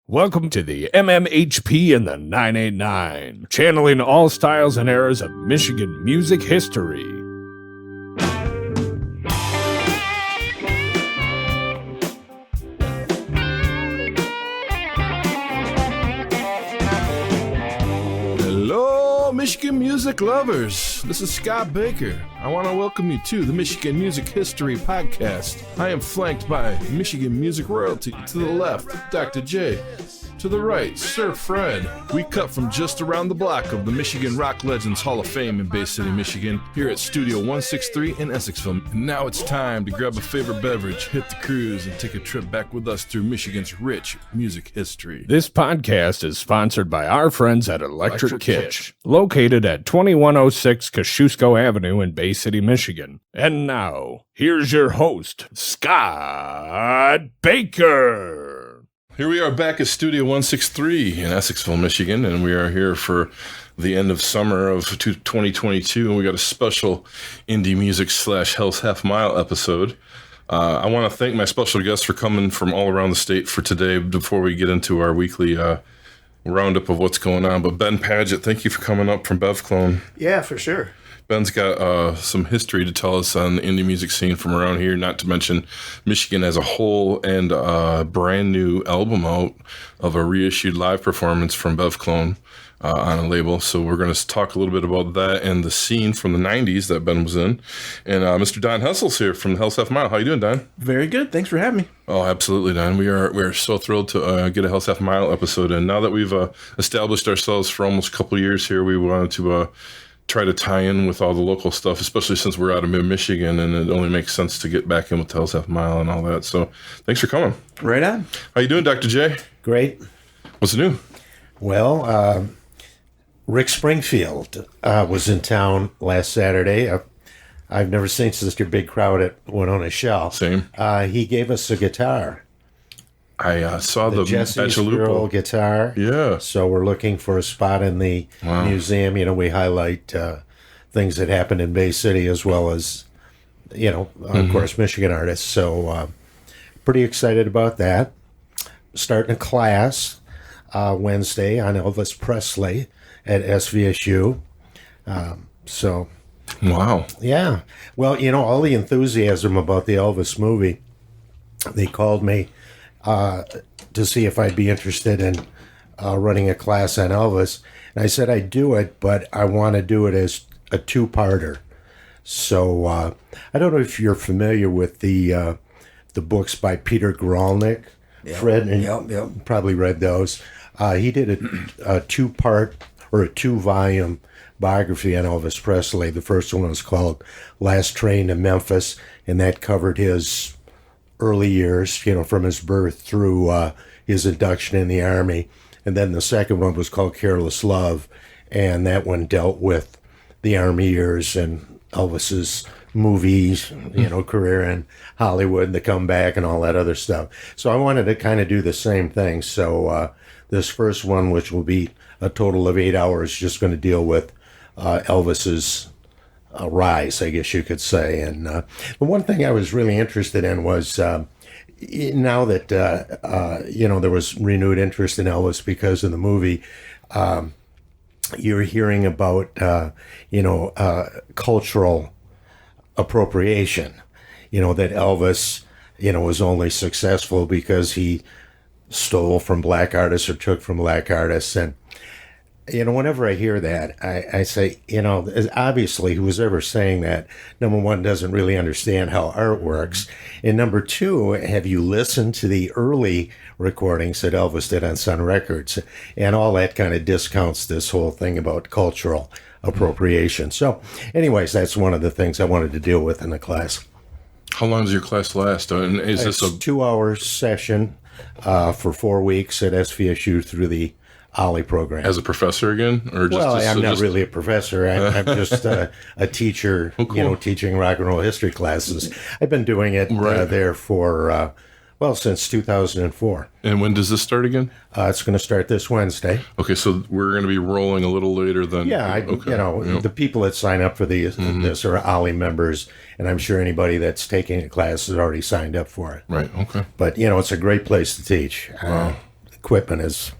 Welcome to the MMHP and the 989, channeling all styles and eras of Michigan music history. Hello, Michigan music lovers. This is Scott Baker. I want to welcome you to the Michigan Music History Podcast. I am flanked by Michigan music royalty. To the left, Dr. J. To the right, Sir Fred. We cut from just around the block of the Michigan Rock Legends Hall of Fame in Bay City, Michigan, here at Studio 163 in Essexville. And now it's time to grab a favorite beverage, hit the cruise, and take a trip back with us through Michigan's rich music history. This podcast is sponsored by our friends at Electric Kitsch, located at 2106 Kosciuszko Avenue in Bay City, Michigan. And now, here's your host, Scott Baker. Here we are back at Studio 163 in Essexville, Michigan, and we are here for the end of summer of 2022, and we got a special indie music / Hell's Half Mile episode. I want to thank my special guests for coming from all around the state for today before we get into our weekly roundup of what's going on. But Ben Padgett, thank you for coming up from BevClone. Yeah, for sure. Ben's got some history to tell us on the indie music scene from around here, not to mention Michigan as a whole, and a brand new album out of a reissued live performance from BevClone on a label. So we're going to talk a little bit about that and the scene from the 90s that Ben was in. And Mr. Don Hessel's here from the Hell's Half Mile. How you doing, Don? Very good. Thanks for having me. Oh, absolutely, Don. We're so thrilled to get a Hell's Half Mile episode. And now that we've established ourselves for almost a couple of years here, we wanted to try to tie in with all the local stuff, especially since we're out of mid-Michigan, and it only makes sense to get back in with Hell's Half Mile and all that. So thanks for coming. Right on. How you doing, Dr. J? Great. What's new? Well, Rick Springfield was in town last Saturday. I've never seen such a big crowd at Winona Shell. Same. He gave us a guitar. I saw the Jesse's Girl guitar. Yeah. So we're looking for a spot in the museum. You know, we highlight things that happened in Bay City as well as, of course, Michigan artists. So pretty excited about that. Starting a class Wednesday on Elvis Presley at SVSU. Wow. Yeah. Well, all the enthusiasm about the Elvis movie, they called me to see if I'd be interested in running a class on Elvis. And I said I'd do it, but I want to do it as a two-parter. So I don't know if you're familiar with the books by Peter Gralnick. Yep. Fred, and probably read those. He did a two-part or a two-volume biography on Elvis Presley. The first one was called Last Train to Memphis, and that covered his early years, from his birth through his induction in the Army. And then the second one was called Careless Love, and that one dealt with the Army years and Elvis's movies, career in Hollywood, the comeback, and all that other stuff. So I wanted to kind of do the same thing. So this first one, which will be a total of 8 hours, just going to deal with Elvis's rise, I guess you could say. And the one thing I was really interested in was now that there was renewed interest in Elvis because of the movie, you're hearing about cultural appropriation. That Elvis was only successful because he stole from black artists or took from black artists. And whenever I hear that, I say, obviously whoever's saying that, number one, doesn't really understand how art works. And number two, have you listened to the early recordings that Elvis did on Sun Records? And all that kind of discounts this whole thing about cultural appropriation. So anyways, that's one of the things I wanted to deal with in the class. How long does your class last? And is this a 2-hour session for 4 weeks at SVSU through the Ollie program. As a professor again? Or just, I'm not really a professor. I'm just a teacher, cool. Teaching rock and roll history classes. I've been doing it there for, since 2004. And when does this start again? It's going to start this Wednesday. Okay, so we're going to be rolling a little later than... Yeah, the people that sign up for this are Ollie members, and I'm sure anybody that's taking a class has already signed up for it. Right, okay. But, it's a great place to teach. Wow. equipment is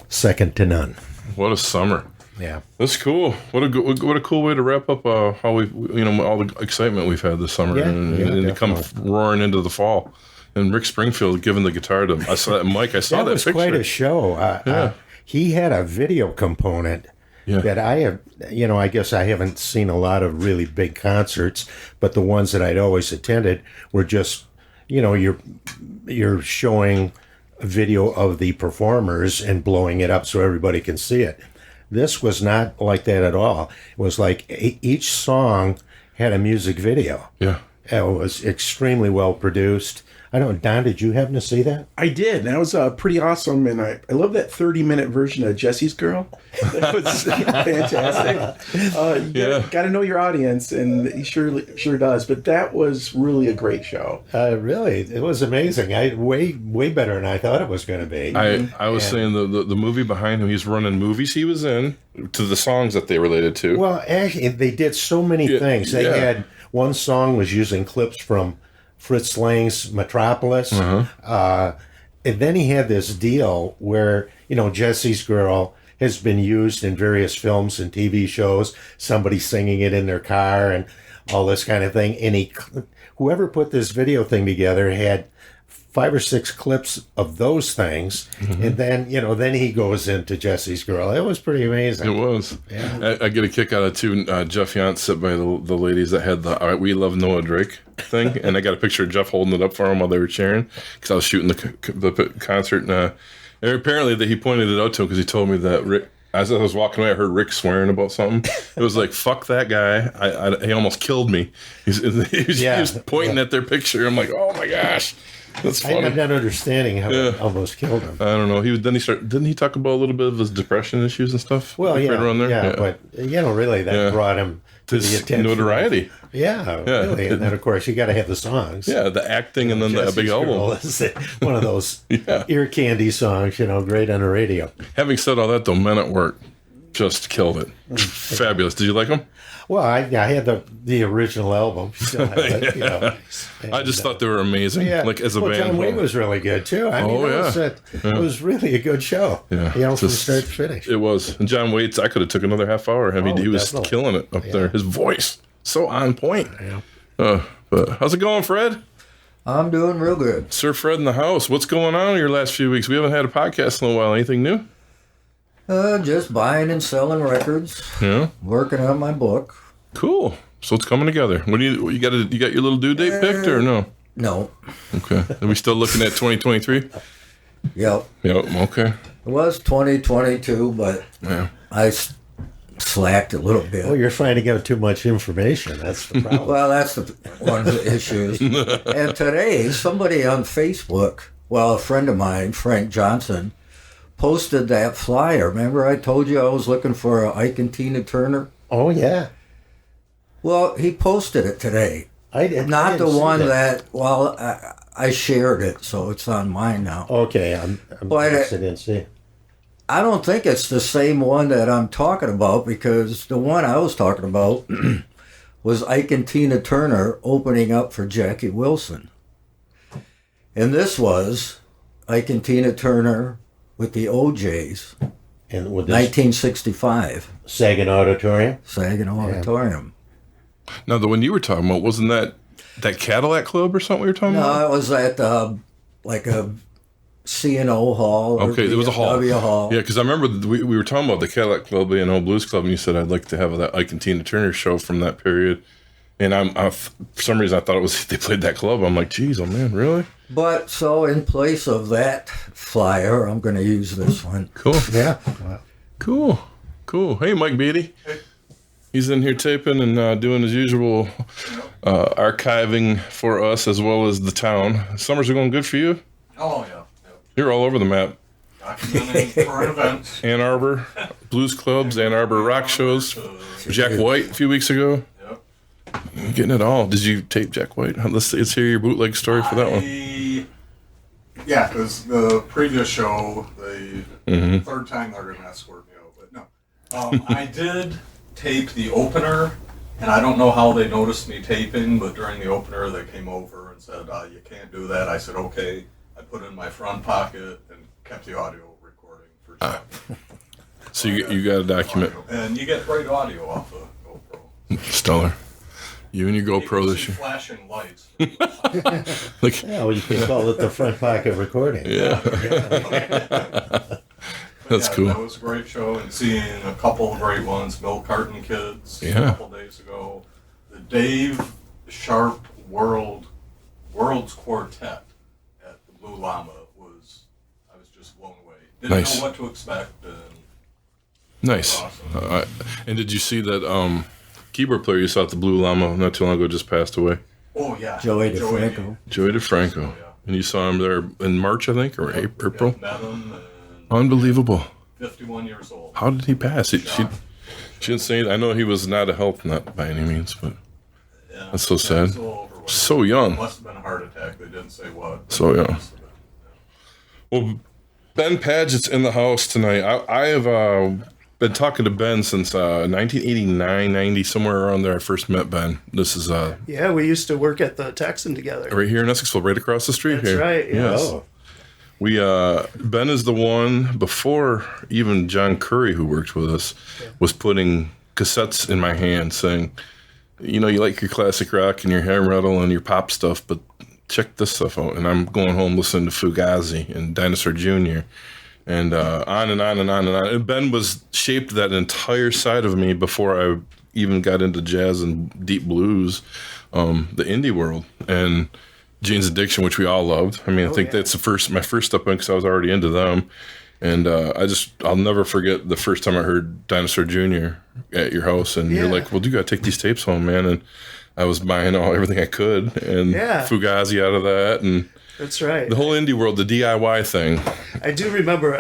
second to none. What a summer. Yeah. That's cool. What a cool way to wrap up how we all the excitement we've had this summer, and to come roaring into the fall. And Rick Springfield giving the guitar to him. I saw that Mike. I saw that was picture. Quite a show. He had a video component that I have. I guess I haven't seen a lot of really big concerts, but the ones that I'd always attended were just, you're showing a video of the performers and blowing it up so everybody can see it. This was not like that at all. It was like each song had a music video. Yeah. It was extremely well produced. I don't know, Don, did you happen to see that? I did. That was pretty awesome. And I love that 30-minute version of Jesse's Girl. That was fantastic. Got to know your audience, and he sure does. But that was really a great show. Really, it was amazing. Way better than I thought it was going to be. I was saying the movie behind him, he's running movies he was in to the songs that they related to. Well, actually, they did so many things. They had one song was using clips from Fritz Lang's Metropolis. And then he had this deal where, Jesse's Girl has been used in various films and TV shows, somebody singing it in their car and all this kind of thing. And whoever put this video thing together had 5 or 6 clips of those things. And then, then he goes into Jesse's Girl. It was pretty amazing. It was. Yeah. I get a kick out of too. Jeff Yant sit by the ladies that had the We Love Noah Drake thing. And I got a picture of Jeff holding it up for him while they were cheering because I was shooting the concert. And apparently that he pointed it out to him because he told me that Rick, as I was walking away, I heard Rick swearing about something. It was like, fuck that guy. He almost killed me. He was pointing at their picture. I'm like, oh my gosh. That's funny. I'm not understanding how it almost killed him. I don't know. Didn't he talk about a little bit of his depression issues and stuff? Well, right around there? But really that brought him to the attention. Notoriety. Yeah, really. And then of course you got to have the songs. Yeah, the acting and then the big album. Is one of those ear candy songs, great on the radio. Having said all that, though, Men at Work just killed it. Fabulous. Did you like them? Well, I had the original album. Still have it, And, I just thought they were amazing. Like as a band. John Wayne was really good too. It was really a good show. Yeah, from start to finish. It was. And John Waits, I could have took another half hour. He was killing it up there. His voice so on point. Yeah. But how's it going, Fred? I'm doing real good. Sir Fred in the house. What's going on in your last few weeks? We haven't had a podcast in a while. Anything new? Just buying and selling records. Yeah. Working on my book. Cool. So it's coming together. What do you got your little due date picked or no? No. Okay. Are we still looking at 2023? Yep. Okay. It was 2022, but I slacked a little bit. Oh, you're finding out too much information. That's the problem. Well, that's one of the issues. And today, somebody on Facebook, a friend of mine, Frank Johnson, posted that flyer. Remember I told you I was looking for a Ike and Tina Turner? Oh, yeah. Well, he posted it today. Not the one that, I shared it, so it's on mine now. Okay, I'm interested in seeing. I don't think it's the same one that I'm talking about, because the one I was talking about was Ike and Tina Turner opening up for Jackie Wilson. And this was Ike and Tina Turner with the OJs in 1965. Saginaw Auditorium? Saginaw Auditorium. Now, the one you were talking about, wasn't that Cadillac Club or something we were talking about? No, it was at like a C&O Hall. Okay, it was a hall. Hall. Yeah, because I remember we were talking about the Cadillac Club being Old Blues Club, and you said I'd like to have that Ike and Tina Turner show from that period. And for some reason I thought it was they played that club. I'm like, geez, oh man, really? But so in place of that flyer, I'm going to use this one. Cool. Yeah. Cool. Hey, Mike Beatty. He's in here taping and doing his usual archiving for us as well as the town. Summers are going good for you? Oh, yeah. You're all over the map. Documenting current events. Ann Arbor blues clubs, Ann Arbor rock shows. Jack White a few weeks ago. Yep. You're getting it all. Did you tape Jack White? Let's hear your bootleg story for that one. Yeah, because the previous show, the third time they're going to escort me out. But no. I did tape the opener, and I don't know how they noticed me taping, but during the opener they came over and said, you can't do that. I said, okay. I put it in my front pocket and kept the audio recording for Chuck. So you got a document. And you get great audio off of GoPro. Stellar. You and your You GoPro can this see year. flashing lights. Like, Yeah, well, you can call it the front pocket recording. yeah. That's Yeah, cool. That was a great show, and seeing a couple of great ones, Milk Carton Kids, Yeah. a couple days ago. The Dave Sharp World's Quartet at the Blue Llama I was just blown away. Didn't Nice. know what to expect. And Nice. Awesome. And did you see that keyboard player you saw at the Blue Llama not too long ago just passed away? Oh, yeah. Joey DeFranco. Joey DeFranco. Oh, yeah. And you saw him there in March, I think, or April? Yeah, met him, and Unbelievable. 51 years old. How did he pass? She didn't say it. I know he was not a health nut by any means, but Yeah, that's so yeah, sad. he's a little overweight. So young. Must have been a heart attack. They didn't say what. So young. Must have been, Well, Ben Padgett's in the house tonight. I have been talking to Ben since 1989, 90, somewhere around there. I first met Ben. This is Yeah, we used to work at the Texan together. right here in Essexville, right across the street That's here. right, yeah. Yes. Oh, We Ben is the one before even John Curry, who worked with us, was putting cassettes in my hand saying, you know, you like your classic rock and your hair metal and your pop stuff, but check this stuff out. And I'm going home listening to Fugazi and Dinosaur Jr. and on and on and on and on. And Ben was shaped that entire side of me before I even got into jazz and deep blues, the indie world. And Jane's Addiction, which we all loved. I mean, I think that's my first step in because I was already into them. And I'll never forget the first time I heard Dinosaur Jr. at your house. And you're Yeah. like, well, you got to take these tapes home, man. And I was buying everything I could. And Yeah. Fugazi out of that. And That's right. the whole indie world, the DIY thing. I do remember,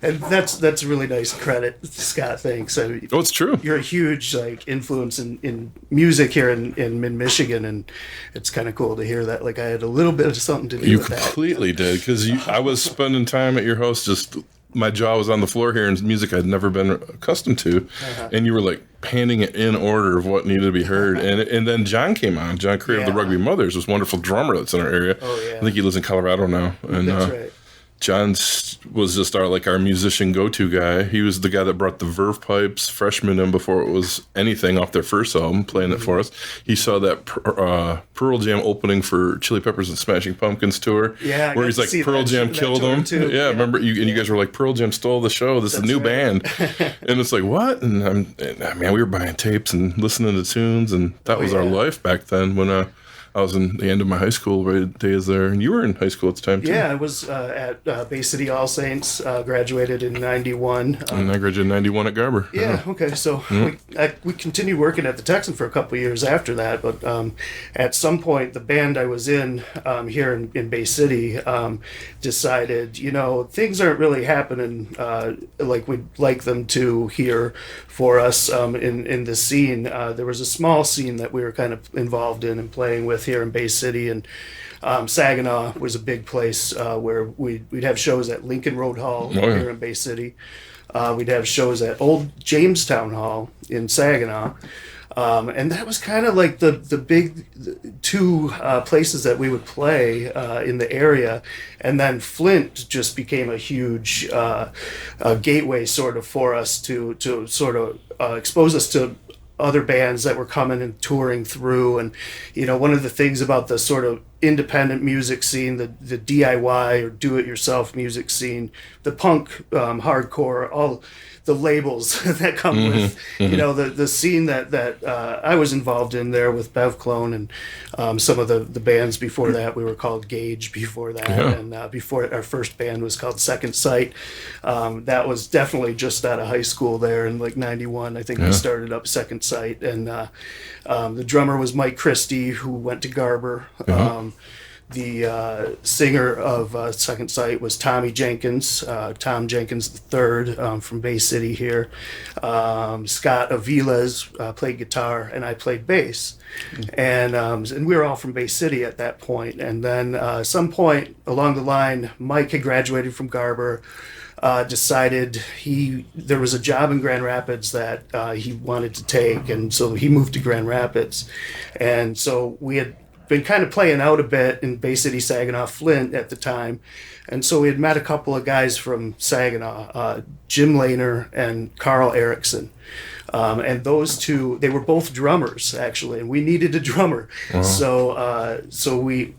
and that's a really nice credit, Scott. Thanks. Oh, it's true. You're a huge influence in music here in Mid-Michigan, and it's kind of cool to hear that. Like I had a little bit of something to do You with that. completely did. Because I was spending time at your house just... My jaw was on the floor hearing music I'd never been accustomed to, and you were like handing it in order of what needed to be heard. And then John came on. John Curry of the Yeah. Rugby Mothers was a wonderful drummer that's in our area. Oh, yeah. I think he lives in Colorado now. And That's right. John was just our musician go-to guy. He was the guy that brought the Verve Pipes Freshman in before it was anything off their first album, playing it for us. He saw that Pearl Jam opening for Chili Peppers and Smashing Pumpkins tour, Yeah, I where got he's to like, see Pearl that- Jam that killed tour him. too. Yeah, remember you guys were like, Pearl Jam stole the show. This is a new right. band, and it's like what? And man, we were buying tapes and listening to tunes, and that was our yeah. life back then. When I was in the end of my high school days there, and you were in high school at the time too. Yeah, I was at Bay City All Saints, graduated in 91. And I graduated in 91 at Garber. Yeah, okay. So we continued working at the Texan for a couple of years after that, but at some point, the band I was in here in Bay City decided, things aren't really happening like we'd like them to here for us in the scene. There was a small scene that we were kind of involved in and playing with here in Bay City, and Saginaw was a big place where we'd have shows at Lincoln Road Hall yeah. here in Bay City. We'd have shows at Old Jamestown Hall in Saginaw. And that was kind of like the big two places that we would play in the area. And then Flint just became a huge gateway sort of for us to sort of expose us to other bands that were coming and touring through. And one of the things about the sort of independent music scene, the DIY or do-it-yourself music scene, the punk, hardcore, all the labels that come with the scene that I was involved in there with Bev Clone and some of the bands before that. We were called Gauge before that, and before our first band was called Second Sight. That was definitely just out of high school there in like 91. I think we started up Second Sight, and the drummer was Mike Christie, who went to Garber. The singer of Second Sight was Tommy Jenkins, Tom Jenkins III from Bay City here. Scott Aviles played guitar, and I played bass. And we were all from Bay City at that point. And then some point along the line, Mike had graduated from Garber. Decided there was a job in Grand Rapids that he wanted to take, and so he moved to Grand Rapids. And so we had been kind of playing out a bit in Bay City, Saginaw, Flint at the time. And so we had met a couple of guys from Saginaw, Jim Lehner and Carl Erickson. And those two, they were both drummers actually, and we needed a drummer. So we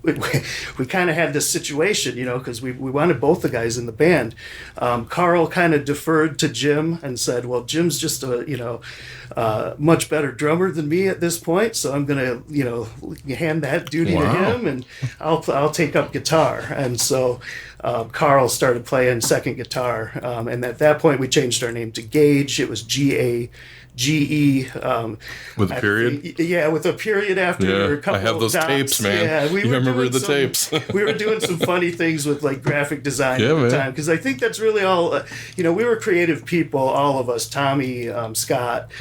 kind of had this situation, because we wanted both the guys in the band. Carl kind of deferred to Jim and said, "Well, Jim's just a much better drummer than me at this point, so I'm gonna hand that duty to him, and I'll take up guitar." And so Carl started playing second guitar, and at that point we changed our name to Gage. It was GAGE. With a period? With a period after a couple I have those dots. tapes, man. Yeah, you remember the tapes. We were doing some funny things with like graphic design at the time, because I think that's really all, we were creative people, all of us, Tommy, Scott,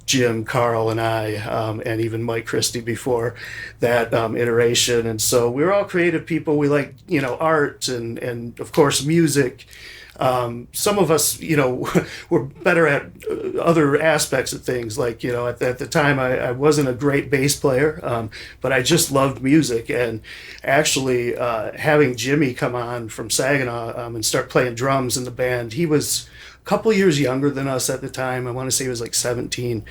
Jim, Carl, and I, and even Mike Christie before that iteration. And so we were all creative people. We like, art and of course music. Some of us, were better at other aspects of things. Like, at the time, I wasn't a great bass player, but I just loved music. And actually, having Jimmy come on from Saginaw and start playing drums in the band, he was a couple years younger than us at the time. I want to say he was like 17.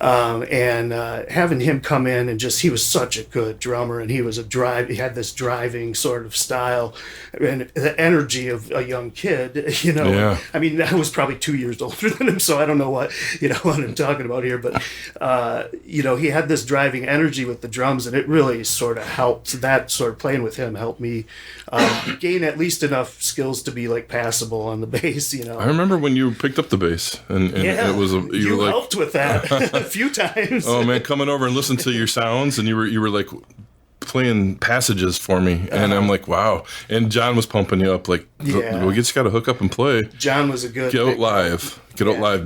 And having him come in and he was such a good drummer, and he had this driving sort of style and the energy of a young kid, I mean, I was probably 2 years older than him, so I don't know what I'm talking about here, but he had this driving energy with the drums, and it really sort of helped. That sort of playing with him helped me gain at least enough skills to be like passable on the bass. I remember when you picked up the bass, and it was you were like, helped with that a few times. Oh man, coming over and listening to your sounds, and you were like playing passages for me, and I'm like, wow. And John was pumping you up, like, we just got to hook up and play. John was a good get out live,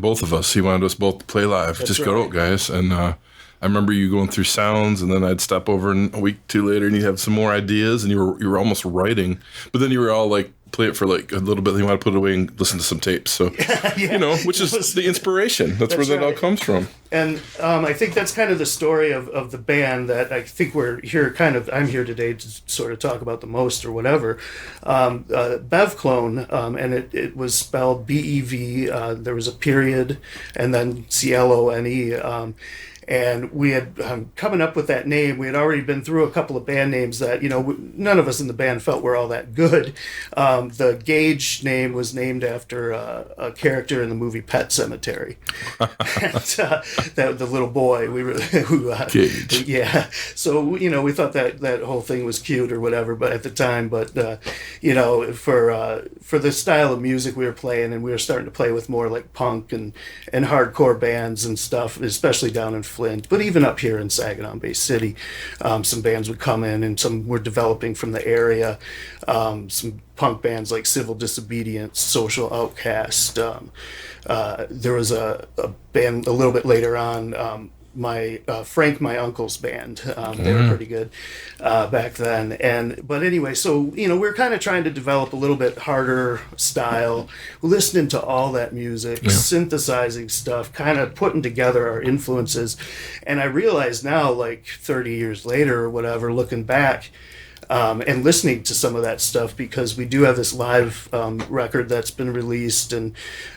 both of us. He wanted us both to play live. That's just right. Go out, guys. And I remember you going through sounds, and then I'd step over, and a week, two later, and you'd have some more ideas, and you were almost writing, but then you were all like, play it for like a little bit, then you want to put it away and listen to some tapes. So, which is the inspiration. That's where that all comes from. And I think that's kind of the story of the band that I think we're here I'm here today to sort of talk about the most or whatever. Bev Clone, and it was spelled BEV. There was a period and then CLONE. And we had, coming up with that name, we had already been through a couple of band names that, none of us in the band felt were all that good. The Gage name was named after a character in the movie Pet Sematary. And the little boy, Gage. Yeah. So, we thought that whole thing was cute or whatever, but at the time, for the style of music we were playing, and we were starting to play with more like punk and hardcore bands and stuff, especially down in Flint, but even up here in Saginaw, Bay City, some bands would come in, and some were developing from the area. Some punk bands like Civil Disobedience, Social Outcast. There was a band a little bit later on, Frank, my uncle's band. They were pretty good back then. But anyway, so we're kind of trying to develop a little bit harder style, listening to all that music, synthesizing stuff, kind of putting together our influences. And I realize now, like 30 years later or whatever, looking back, and listening to some of that stuff, because we do have this live record that's been released, and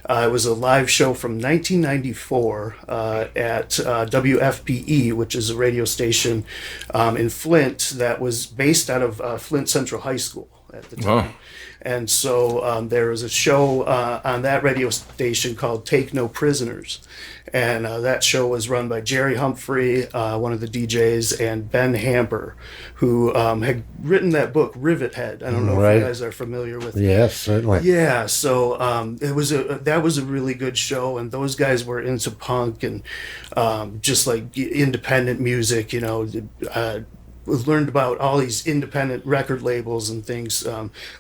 it was a live show from 1994 at WFPE, which is a radio station in Flint that was based out of Flint Central High School at the time. Wow. And so there was a show on that radio station called Take No Prisoners. And that show was run by Jerry Humphrey, one of the DJs, and Ben Hamper, who had written that book, Rivet Head. I don't know if you guys are familiar with it. Yes, certainly. Yeah, so that was a really good show, and those guys were into punk and just like independent music, learned about all these independent record labels and things,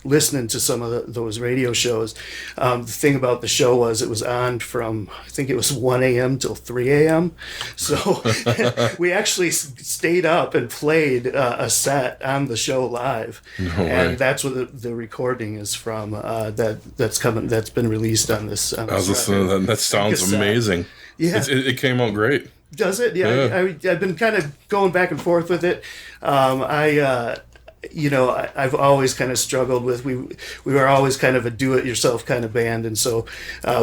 listening to some of those radio shows. The thing about the show was it was on from, I think it was 1 a.m. till 3 a.m. So we actually stayed up and played a set on the show live. No way. And that's what the recording is from, that's been released on this. I was listening to that. That sounds amazing. Yeah. It came out great. Does it? Yeah. I've been kind of going back and forth with it. I've always kind of struggled with, we were always kind of a do-it-yourself kind of band, and so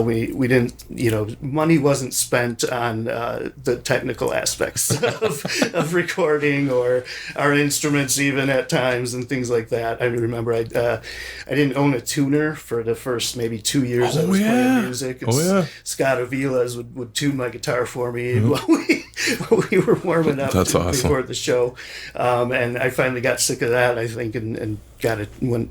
we didn't, money wasn't spent on the technical aspects of recording or our instruments even at times and things like that. I remember I didn't own a tuner for the first maybe 2 years I was playing music. And Scott Avila's would tune my guitar for me while we were warming up before the show, and I finally got sick of that, I think, and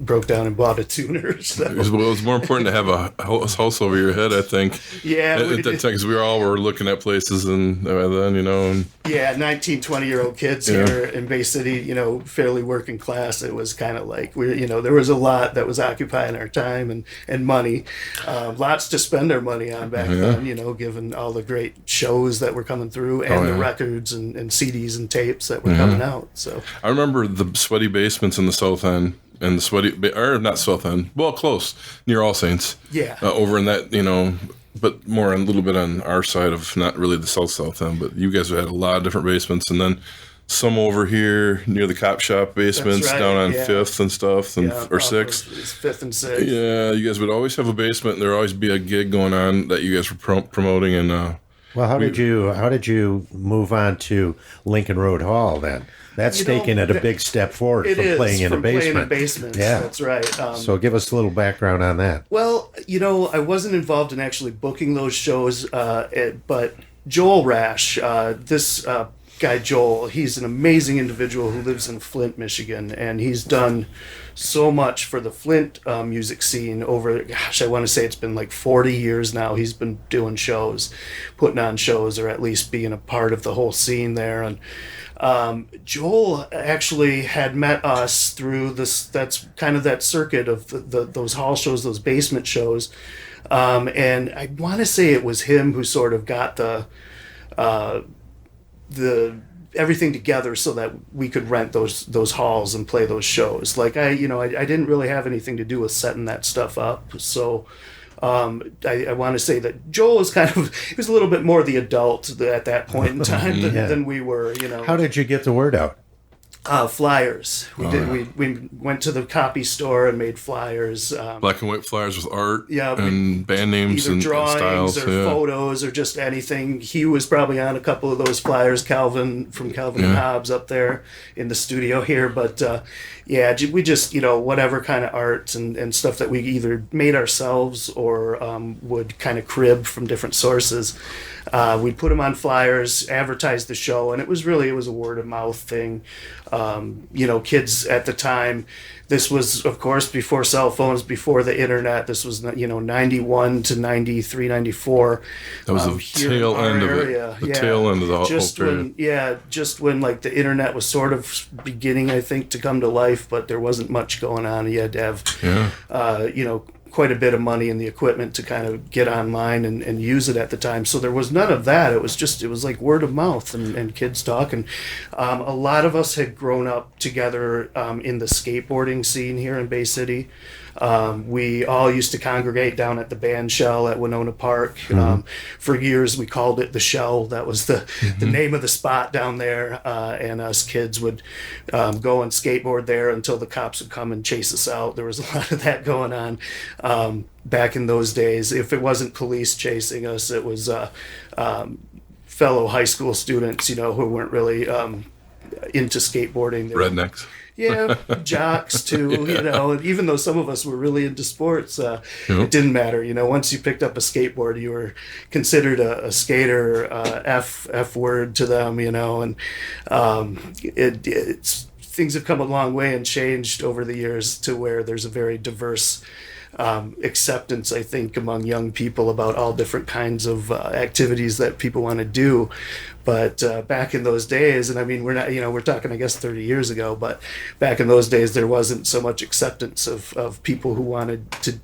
broke down and bought a tuner. So. Well, it's more important to have a house over your head, I think. Yeah. At that time, because we all were looking at places and then, And, 19, 20-year-old kids here in Bay City, fairly working class. It was kind of like, there was a lot that was occupying our time and money. Lots to spend our money on back then, given all the great shows that were coming through and the records and CDs and tapes that were coming out. So I remember the sweaty basements in the South End. And the sweaty, or not South End, well, close, near All Saints. Yeah. Over in that, but more a little bit on our side of not really the South End, but you guys had a lot of different basements, and then some over here near the cop shop basements down on 5th and stuff, or 6th. 5th and 6th. Yeah, you guys would always have a basement, and there would always be a gig going on that you guys were promoting. And well, how did you move on to Lincoln Road Hall then? That's taking it a big step forward from playing in a basement. Yeah, that's right. So give us a little background on that. Well, I wasn't involved in actually booking those shows, but Joel Rash, this guy Joel, he's an amazing individual who lives in Flint, Michigan, and he's done so much for the Flint music scene over, I want to say it's been like 40 years now. He's been doing shows, putting on shows, or at least being a part of the whole scene there. And Joel actually had met us through this, that's kind of that circuit of those hall shows, those basement shows. And I want to say it was him who sort of got the everything together so that we could rent those halls and play those shows. Like I didn't really have anything to do with setting that stuff up. So I want to say that Joel was he was a little bit more the adult at that point in time than we were, How did you get the word out? Flyers. We went to the copy store and made flyers. Black and white flyers with art Yeah, and band names either and drawings styles. or photos or just anything. He was probably on a couple of those flyers, Calvin from Calvin and Hobbes up there in the studio here. But we just, whatever kind of art and stuff that we either made ourselves or would kind of crib from different sources. We'd put them on flyers, advertise the show, and it was a word of mouth thing. Kids at the time, this was, of course, before cell phones, before the internet. This was, 91 to 93, 94. That was the tail end of it. The tail end of the whole period. Just when like the internet was sort of beginning, I think, to come to life, but there wasn't much going on. You had to have, quite a bit of money and the equipment to kind of get online and use it at the time. So there was none of that. It was like word of mouth and kids talking. A lot of us had grown up together in the skateboarding scene here in Bay City. We all used to congregate down at the band shell at Winona Park. For years we called it the Shell. That was the name of the spot down there. And us kids would go and skateboard there until the cops would come and chase us out. There was a lot of that going on back in those days. If it wasn't police chasing us, it was fellow high school students, who weren't really into skateboarding. Rednecks. Yeah, jocks too, and even though some of us were really into sports, it didn't matter. Once you picked up a skateboard, you were considered a skater, F word to them, and things have come a long way and changed over the years to where there's a very diverse acceptance, I think, among young people about all different kinds of activities that people want to do. But back in those days, and I mean, we're talking, I guess, 30 years ago, but back in those days, there wasn't so much acceptance of people who wanted to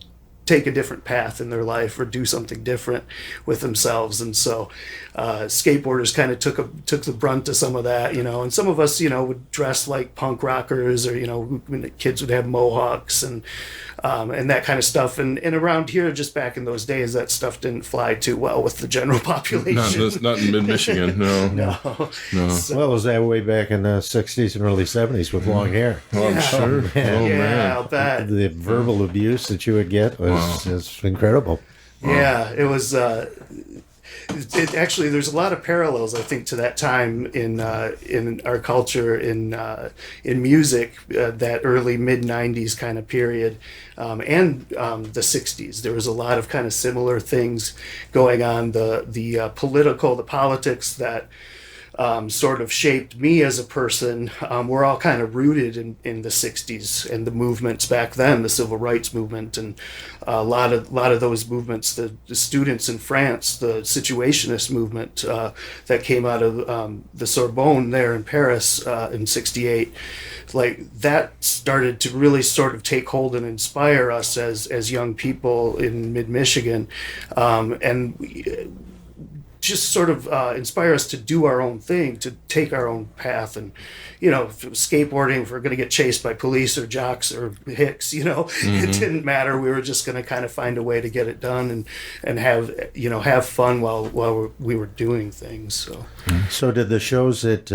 take a different path in their life or do something different with themselves. And so skateboarders kind of took the brunt of some of that, and some of us, would dress like punk rockers, or, when the kids would have mohawks and that kind of stuff. And around here, just back in those days, that stuff didn't fly too well with the general population. Not in mid-Michigan, no. No. Well, it was that way back in the 60s and early 70s with long hair. Oh, I'm sure. Man. Oh, Yeah, man. I'll bet. The verbal abuse that you would get was incredible. Yeah, it was. Actually, there's a lot of parallels, I think, to that time in our culture, in music, that early mid '90s kind of period, and the '60s. There was a lot of kind of similar things going on. The politics that sort of shaped me as a person. We're all kind of rooted in the '60s and the movements back then, the civil rights movement, and a lot of those movements. The students in France, the Situationist movement that came out of the Sorbonne there in Paris in '68. Like that started to really sort of take hold and inspire us as young people in mid-Michigan, and just sort of inspire us to do our own thing, to take our own path. And, if it was skateboarding, if we're going to get chased by police or jocks or hicks, it didn't matter. We were just going to kind of find a way to get it done and have fun while we were doing things. So did the shows at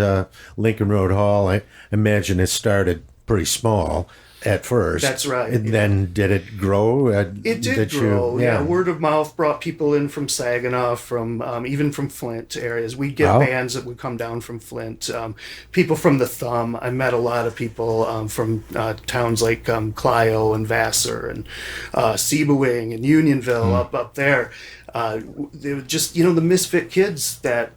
Lincoln Road Hall, I imagine it started pretty small at first. That's right. And then did it grow? It did grow. Yeah. Word of mouth brought people in from Saginaw, from even from Flint areas. We'd get bands that would come down from Flint. People from the Thumb. I met a lot of people from towns like Clio and Vassar and Sebewing and Unionville up there. They were just, the misfit kids that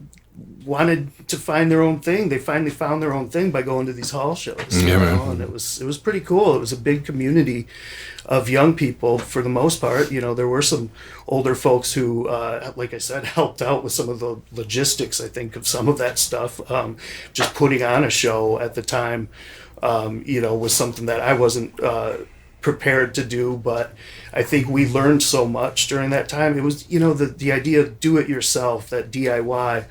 wanted to find their own thing. They finally found their own thing by going to these hall shows. And it was pretty cool. It was a big community of young people for the most part. There were some older folks who, like I said, helped out with some of the logistics, I think, of some of that stuff. Just putting on a show at the time, was something that I wasn't prepared to do, but I think we learned so much during that time. It was, the idea of do it yourself, that DIY.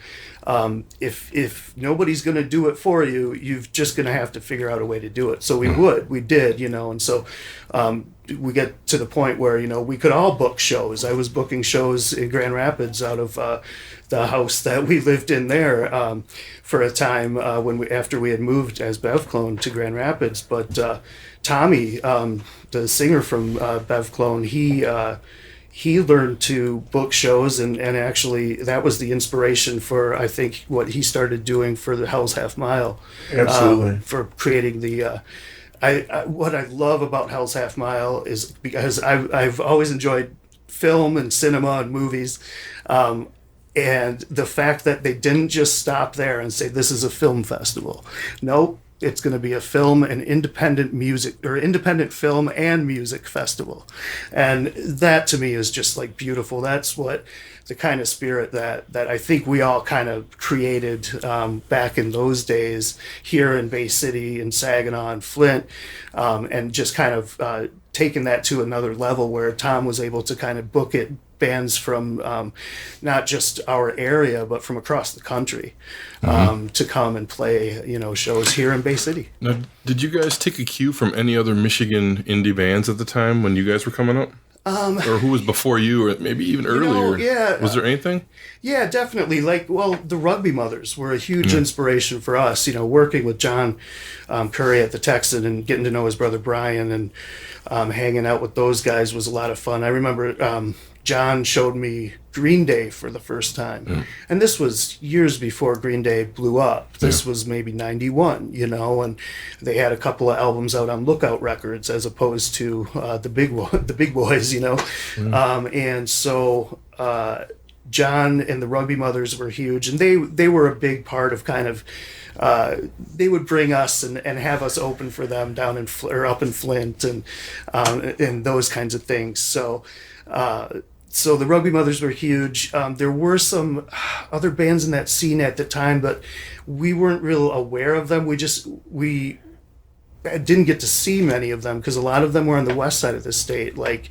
If nobody's going to do it for you, you're just going to have to figure out a way to do it. So we did, and so we get to the point where, we could all book shows. I was booking shows in Grand Rapids out of the house that we lived in there for a time after we had moved as Bev Clone to Grand Rapids. But Tommy, the singer from Bev Clone, he learned to book shows, and actually that was the inspiration for, I think, what he started doing for the Hell's Half Mile. Absolutely. For creating the what I love about Hell's Half Mile is because I've always enjoyed film and cinema and movies, and the fact that they didn't just stop there and say this is a film festival. Nope. It's going to be a film and independent film and music festival. And that to me is just like beautiful. That's what the kind of spirit that I think we all kind of created back in those days here in Bay City and Saginaw and Flint, and just kind of taking that to another level where Tom was able to kind of book it bands from not just our area but from across the country to come and play shows here in Bay City. Now, did you guys take a cue from any other Michigan indie bands at the time when you guys were coming up? Or who was before you, or maybe even earlier? Was there anything? Yeah, definitely. The Rugby Mothers were a huge inspiration for us. Working with John Curry at the Texan and getting to know his brother Brian and hanging out with those guys was a lot of fun. I remember John showed me Green Day for the first time. And this was years before Green Day blew up. This was maybe 91, and they had a couple of albums out on Lookout Records as opposed to the big boys, and so John and the Rugby Mothers were huge, and they were a big part of kind of they would bring us and have us open for them down up in Flint and those kinds of things. So the Rugby Mothers were huge. There were some other bands in that scene at the time, but we weren't real aware of them. We didn't get to see many of them because a lot of them were on the west side of the state, like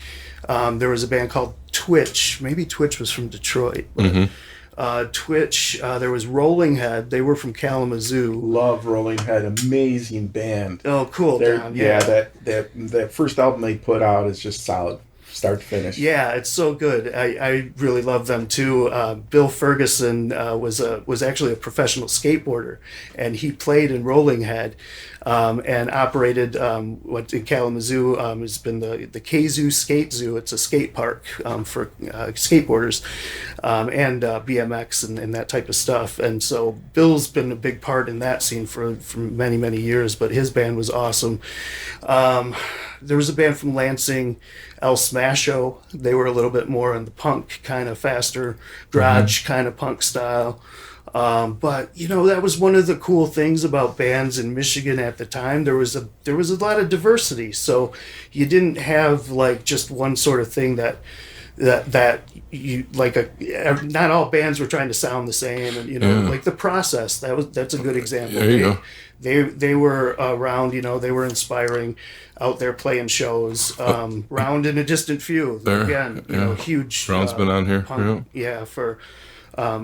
There was a band called Twitch. Maybe Twitch was from Detroit. But, Twitch. There was Rolling Head. They were from Kalamazoo. Love Rolling Head, amazing band. Oh, cool. Don, That first album they put out is just solid, start to finish. Yeah, it's so good. I really love them too. Bill Ferguson was actually a professional skateboarder, and he played in Rolling Head and operated what in Kalamazoo has been the K-Zoo Skate Zoo. It's a skate park for skateboarders and BMX and that type of stuff. And so Bill's been a big part in that scene for many, many years, but his band was awesome. There was a band from Lansing, El Smasho. They were a little bit more in the punk, kind of faster, garage kind of punk style. But that was one of the cool things about bands in Michigan at the time. There was a lot of diversity, so you didn't have like just one sort of thing that you like. Not all bands were trying to sound the same, and like The Process. That's a good example. There you go. They were around, they were inspiring, out there playing shows. Round and a Distant Few, There, again, huge. Round's been on here. Punk, for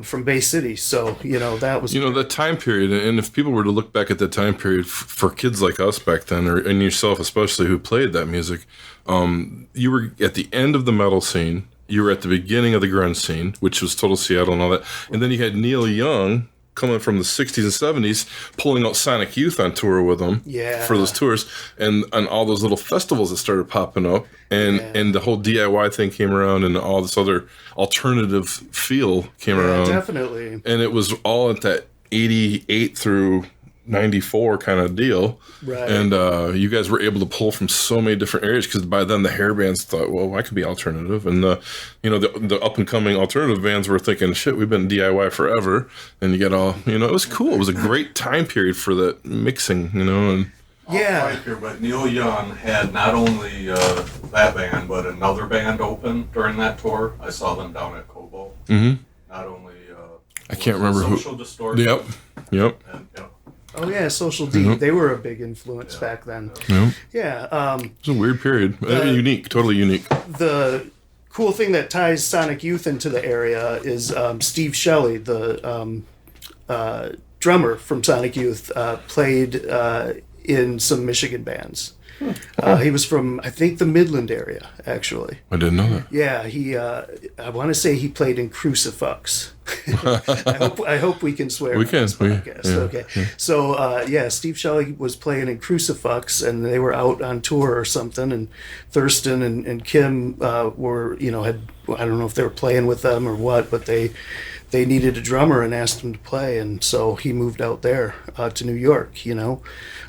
from Bay City. So that was that time period, and if people were to look back at that time period for kids like us back then, and yourself especially, who played that music, you were at the end of the metal scene. You were at the beginning of the grunge scene, which was Total Seattle and all that, and then you had Neil Young coming from the 60s and 70s, pulling out Sonic Youth on tour with them for those tours, and all those little festivals that started popping up, and the whole DIY thing came around, and all this other alternative feel came around. Definitely. And it was all at that 88 through 94 kind of deal. Right. And you guys were able to pull from so many different areas, because by then the hair bands thought, well, I could be alternative. And the up and coming alternative bands were thinking, shit, we've been DIY forever. And you get all, it was cool. It was a great time period for that mixing, and Right here, but Neil Young had not only that band, but another band open during that tour. I saw them down at Kobo. Not only I can't remember who. Social Distortion. Yep. And, Oh yeah, Social D. They were a big influence back then. Yeah. It was a weird period. Unique, totally unique. The cool thing that ties Sonic Youth into the area is Steve Shelley, the drummer from Sonic Youth, played in some Michigan bands. He was from, I think, the Midland area, actually. I didn't know that. Yeah, I want to say he played in Crucifix. I hope we can swear. We can. Okay. Yeah. So, Steve Shelley was playing in Crucifix, and they were out on tour or something, and Thurston and Kim were, I don't know if they were playing with them or what, but they needed a drummer and asked him to play, and so he moved out there to New York.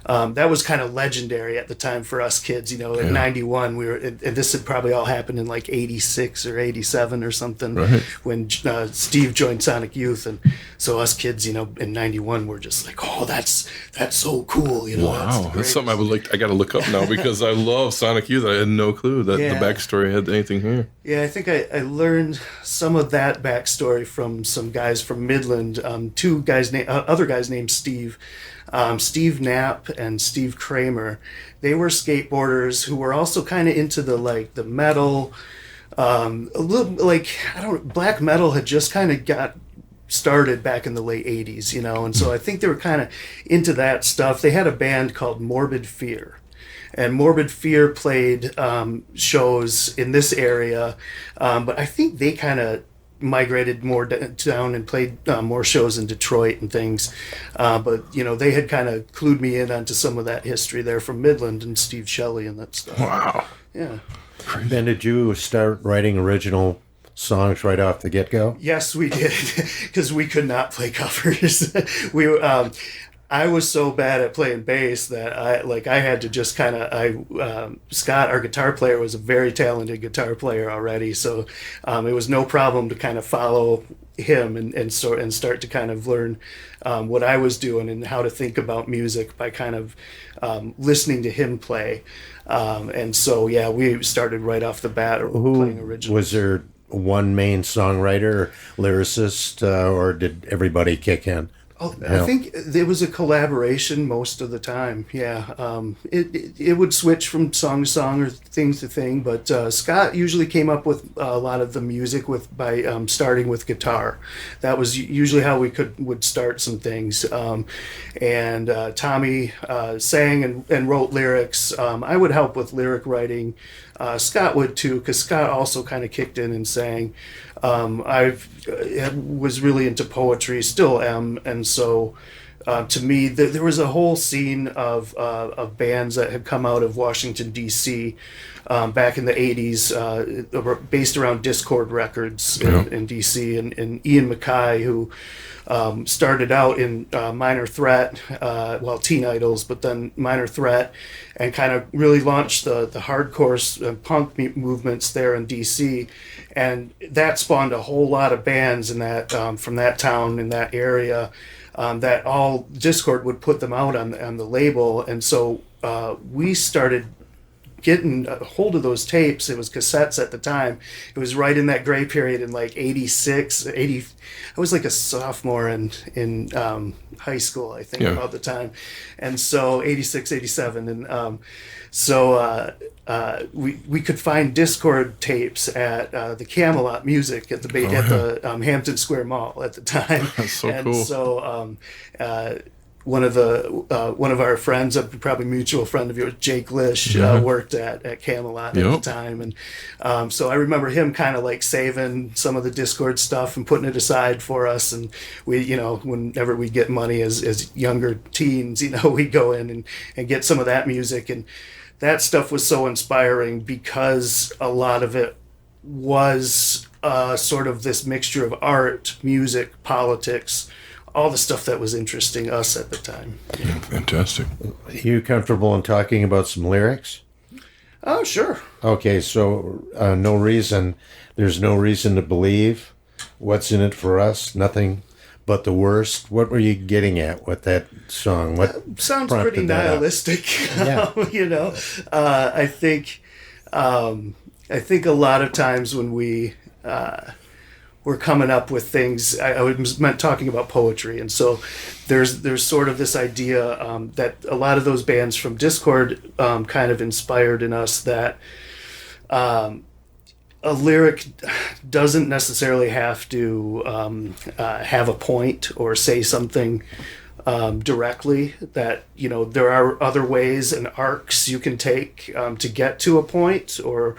That was kind of legendary at the time for us kids. In '91 we were, and this had probably all happened in like '86 or '87 or something, when Steve joined Sonic Youth, and so us kids, in '91 we're just like, oh, that's so cool. Wow, that's something I would like. I got to look up now because I love Sonic Youth. I had no clue that the backstory had anything here. Yeah, I think I learned some of that backstory from some guys from Midland. Other guys named Steve. Steve Knapp and Steve Kramer. They were skateboarders who were also kind of into the metal. A little black metal had just kind of got started back in the late 80s, and so I think they were kind of into that stuff. They had a band called Morbid Fear. And Morbid Fear played shows in this area, but I think they kind of migrated more down and played more shows in Detroit and things. But they had kind of clued me in onto some of that history there from Midland and Steve Shelley and that stuff. Wow. Yeah. Then did you start writing original songs right off the get-go? Yes, we did, because we could not play covers. I was so bad at playing bass that I had to just kind of, Scott, our guitar player, was a very talented guitar player already. So it was no problem to kind of follow him and start to kind of learn what I was doing and how to think about music by kind of listening to him play. And so, we started right off the bat playing originals. Was there one main songwriter, lyricist, or did everybody kick in? Oh, I think there was a collaboration most of the time. Yeah, it would switch from song to song or thing to thing, but Scott usually came up with a lot of the music by starting with guitar. That was usually how we would start some things. And Tommy sang and wrote lyrics. I would help with lyric writing. Scott would too, because Scott also kind of kicked in and sang. I was really into poetry, still am, and so to me, there was a whole scene of bands that had come out of Washington D.C. Back in the '80s, based around Discord Records in D.C. and Ian MacKaye, who started out in Minor Threat, Teen Idols, but then Minor Threat, and kind of really launched the hardcore punk movements there in D.C. And that spawned a whole lot of bands in that from that town in that area. That all Discord would put them out on the label, and so we started getting a hold of those tapes. It was cassettes at the time. It was right in that gray period in like 86, 80. I was like a sophomore in high school, I think, about the time. And so 86, 87. And we could find Discord tapes at the Camelot Music at the Hampton Square Mall at the time. That's so cool. And so one of our friends, a probably mutual friend of yours, Jake Lish, worked at Camelot at the time, and so I remember him kind of like saving some of the Discord stuff and putting it aside for us. And we, whenever we get money as younger teens, we'd go in and get some of that music, and that stuff was so inspiring because a lot of it was sort of this mixture of art, music, politics, all the stuff that was interesting us at the time. Yeah, fantastic. Are you comfortable in talking about some lyrics? Oh, sure. Okay, so there's no reason to believe. What's in it for us? Nothing but the worst. What were you getting at with that song? What sounds pretty nihilistic. Yeah. I think a lot of times when we're coming up with things. I was meant talking about poetry, and so there's sort of this idea that a lot of those bands from Discord kind of inspired in us that a lyric doesn't necessarily have to have a point or say something directly. That there are other ways and arcs you can take to get to a point or.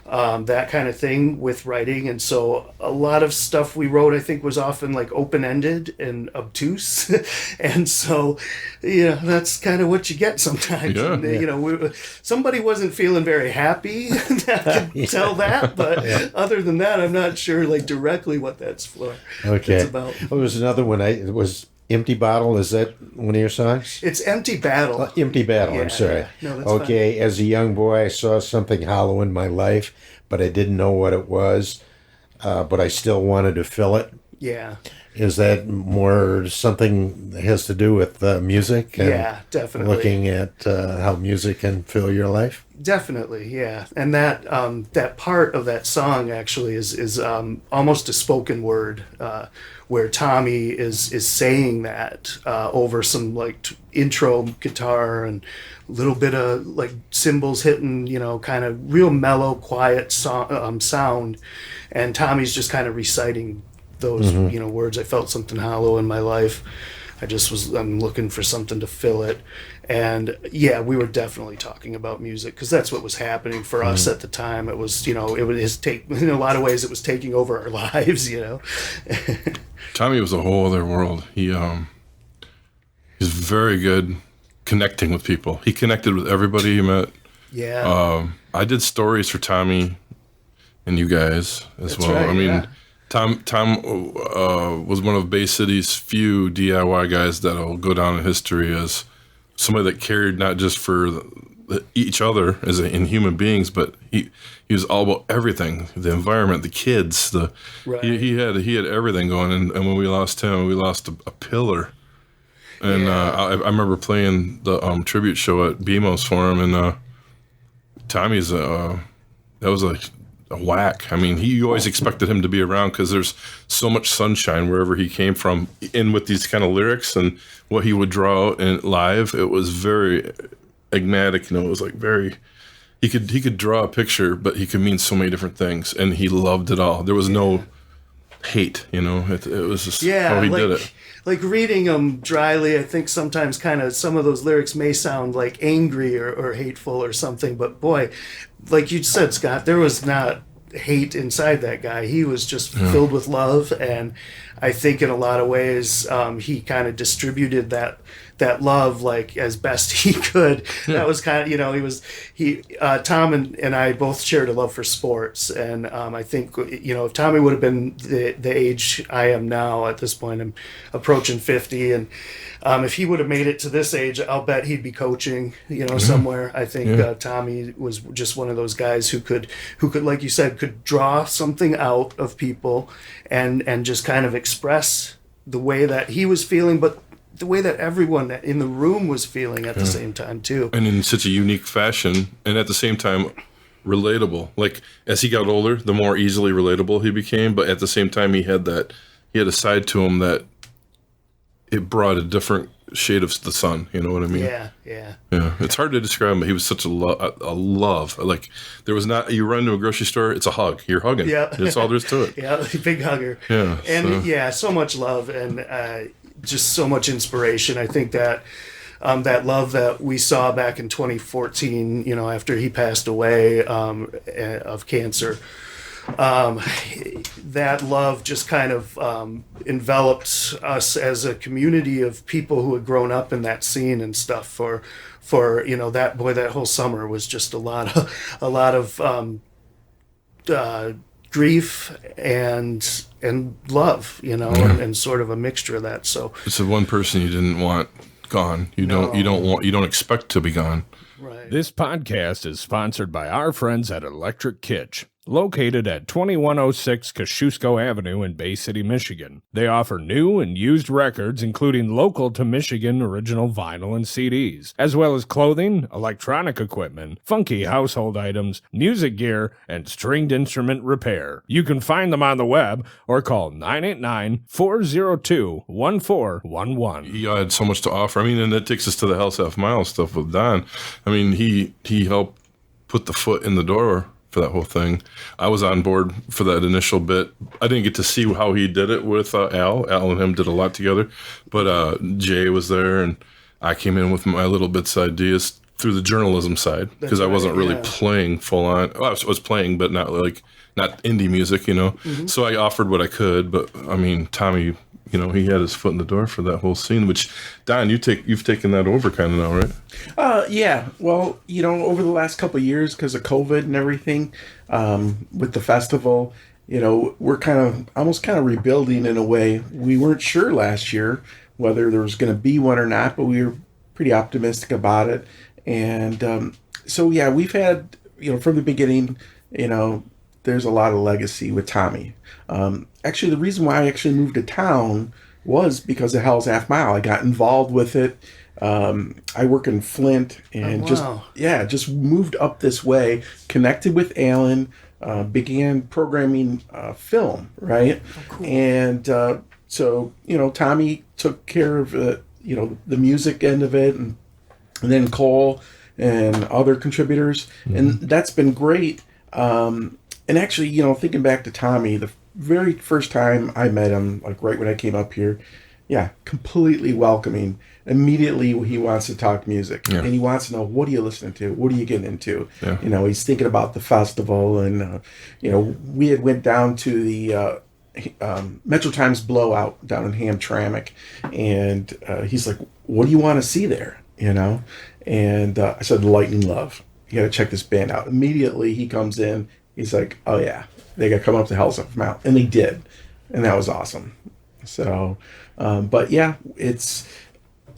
That kind of thing with writing. And so a lot of stuff we wrote, I think, was often like open-ended and obtuse. And so, that's kind of what you get sometimes. Yeah. And, somebody wasn't feeling very happy. I can tell that. But other than that, I'm not sure like directly what that's for. Okay. It's about. There was another one. It was Empty Bottle. Is that one of your songs? It's Empty Battle. Empty Battle. I'm sorry. No, that's okay. Fine. As a young boy, I saw something hollow in my life, but I didn't know what it was. But I still wanted to fill it. Yeah. Is that more something that has to do with music? And yeah, definitely. Looking at how music can fill your life? Definitely, yeah. And that part of that song actually is almost a spoken word where Tommy is saying that over some like intro guitar and a little bit of like cymbals hitting, kind of real mellow, quiet sound. And Tommy's just kind of reciting those words. I felt something hollow in my life. I'm looking for something to fill it. And yeah, we were definitely talking about music because that's what was happening for us at the time. It was, in a lot of ways it was taking over our lives, Tommy was a whole other world. He's very good connecting with people. He connected with everybody he met. Yeah. I did stories for Tommy and you guys as That's well. right, I mean, yeah. Tom was one of Bay City's few DIY guys that'll go down in history as somebody that cared not just for each other as in human beings, but he was all about everything: the environment, the kids. Right. He had everything going. And when we lost him, we lost a pillar. And I remember playing the tribute show at BMO's for him, and Tommy's that was a a whack. I mean, you always expected him to be around because there's so much sunshine wherever he came from. And with these kind of lyrics and what he would draw out in live, it was very enigmatic. It was like very. He could draw a picture, but he could mean so many different things, and he loved it all. There was no hate. It was just how he did it. Like reading them dryly, I think sometimes kind of some of those lyrics may sound like angry or hateful or something, but boy, like you said, Scott, there was not hate inside that guy. He was just filled with love, and I think in a lot of ways he kind of distributed that love like as best he could. That was kind of Tom and I both shared a love for sports, and I think if Tommy would have been the age I am now at this point, I'm approaching 50, and if he would have made it to this age, I'll bet he'd be coaching somewhere. I think Tommy was just one of those guys who could like you said could draw something out of people and just kind of express the way that he was feeling, but the way that everyone in the room was feeling at the same time too, and in such a unique fashion, and at the same time relatable. Like as he got older, the more easily relatable he became, but at the same time he had a side to him that it brought a different shade of the sun. You know what I mean? Yeah. It's hard to describe him, but he was such a love. Like there was not. You run to a grocery store, it's a hug. You're hugging. Yeah, that's all there is to it. Yeah, big hugger. Yeah, and so much love and just so much inspiration. I think that that love that we saw back in 2014, after he passed away of cancer. That love just kind of enveloped us as a community of people who had grown up in that scene and stuff for that whole summer was just a lot of grief and love, and sort of a mixture of that. So it's the one person you didn't want gone. You don't expect to be gone. Right. This podcast is sponsored by our friends at Electric Kitsch. Located at 2106 Kosciuszko Avenue in Bay City, Michigan. They offer new and used records, including local to Michigan original vinyl and CDs, as well as clothing, electronic equipment, funky household items, music gear, and stringed instrument repair. You can find them on the web or call 989-402-1411. He had so much to offer. I mean, and that takes us to the Hell's Half Mile stuff with Don. I mean, he helped put the foot in the door for that whole thing. I was on board for that initial bit. I didn't get to see how he did it with Al. Al and him did a lot together, but Jay was there, and I came in with my little bits ideas through the journalism side because I wasn't really playing full on. Well, I was playing, but not indie music, Mm-hmm. So I offered what I could, but I mean, Tommy, he had his foot in the door for that whole scene, which, Don, you've taken that over kind of now, right? Yeah. Well, over the last couple of years, because of COVID and everything, with the festival, we're almost rebuilding in a way. We weren't sure last year whether there was going to be one or not, but we were pretty optimistic about it. And so, we've had, from the beginning, there's a lot of legacy with Tommy. Actually, the reason why I actually moved to town was because of Hell's Half Mile. I got involved with it. I work in Flint and just moved up this way, connected with Alan, began programming film, right? Oh, cool. And so, Tommy took care of, the music end of it, and then Cole and other contributors. Mm-hmm. And that's been great. And actually, thinking back to Tommy, the very first time I met him, like right when I came up here, completely welcoming. Immediately he wants to talk music, and he wants to know, what are you listening to? What are you getting into? Yeah. He's thinking about the festival, and we had went down to the Metro Times Blowout down in Hamtramck, and he's like, what do you want to see there? And I said, Lightning Love. You got to check this band out. Immediately he comes in. He's like, oh yeah, they got to come up to Hell's Half Mile, and they did, and that was awesome. So, but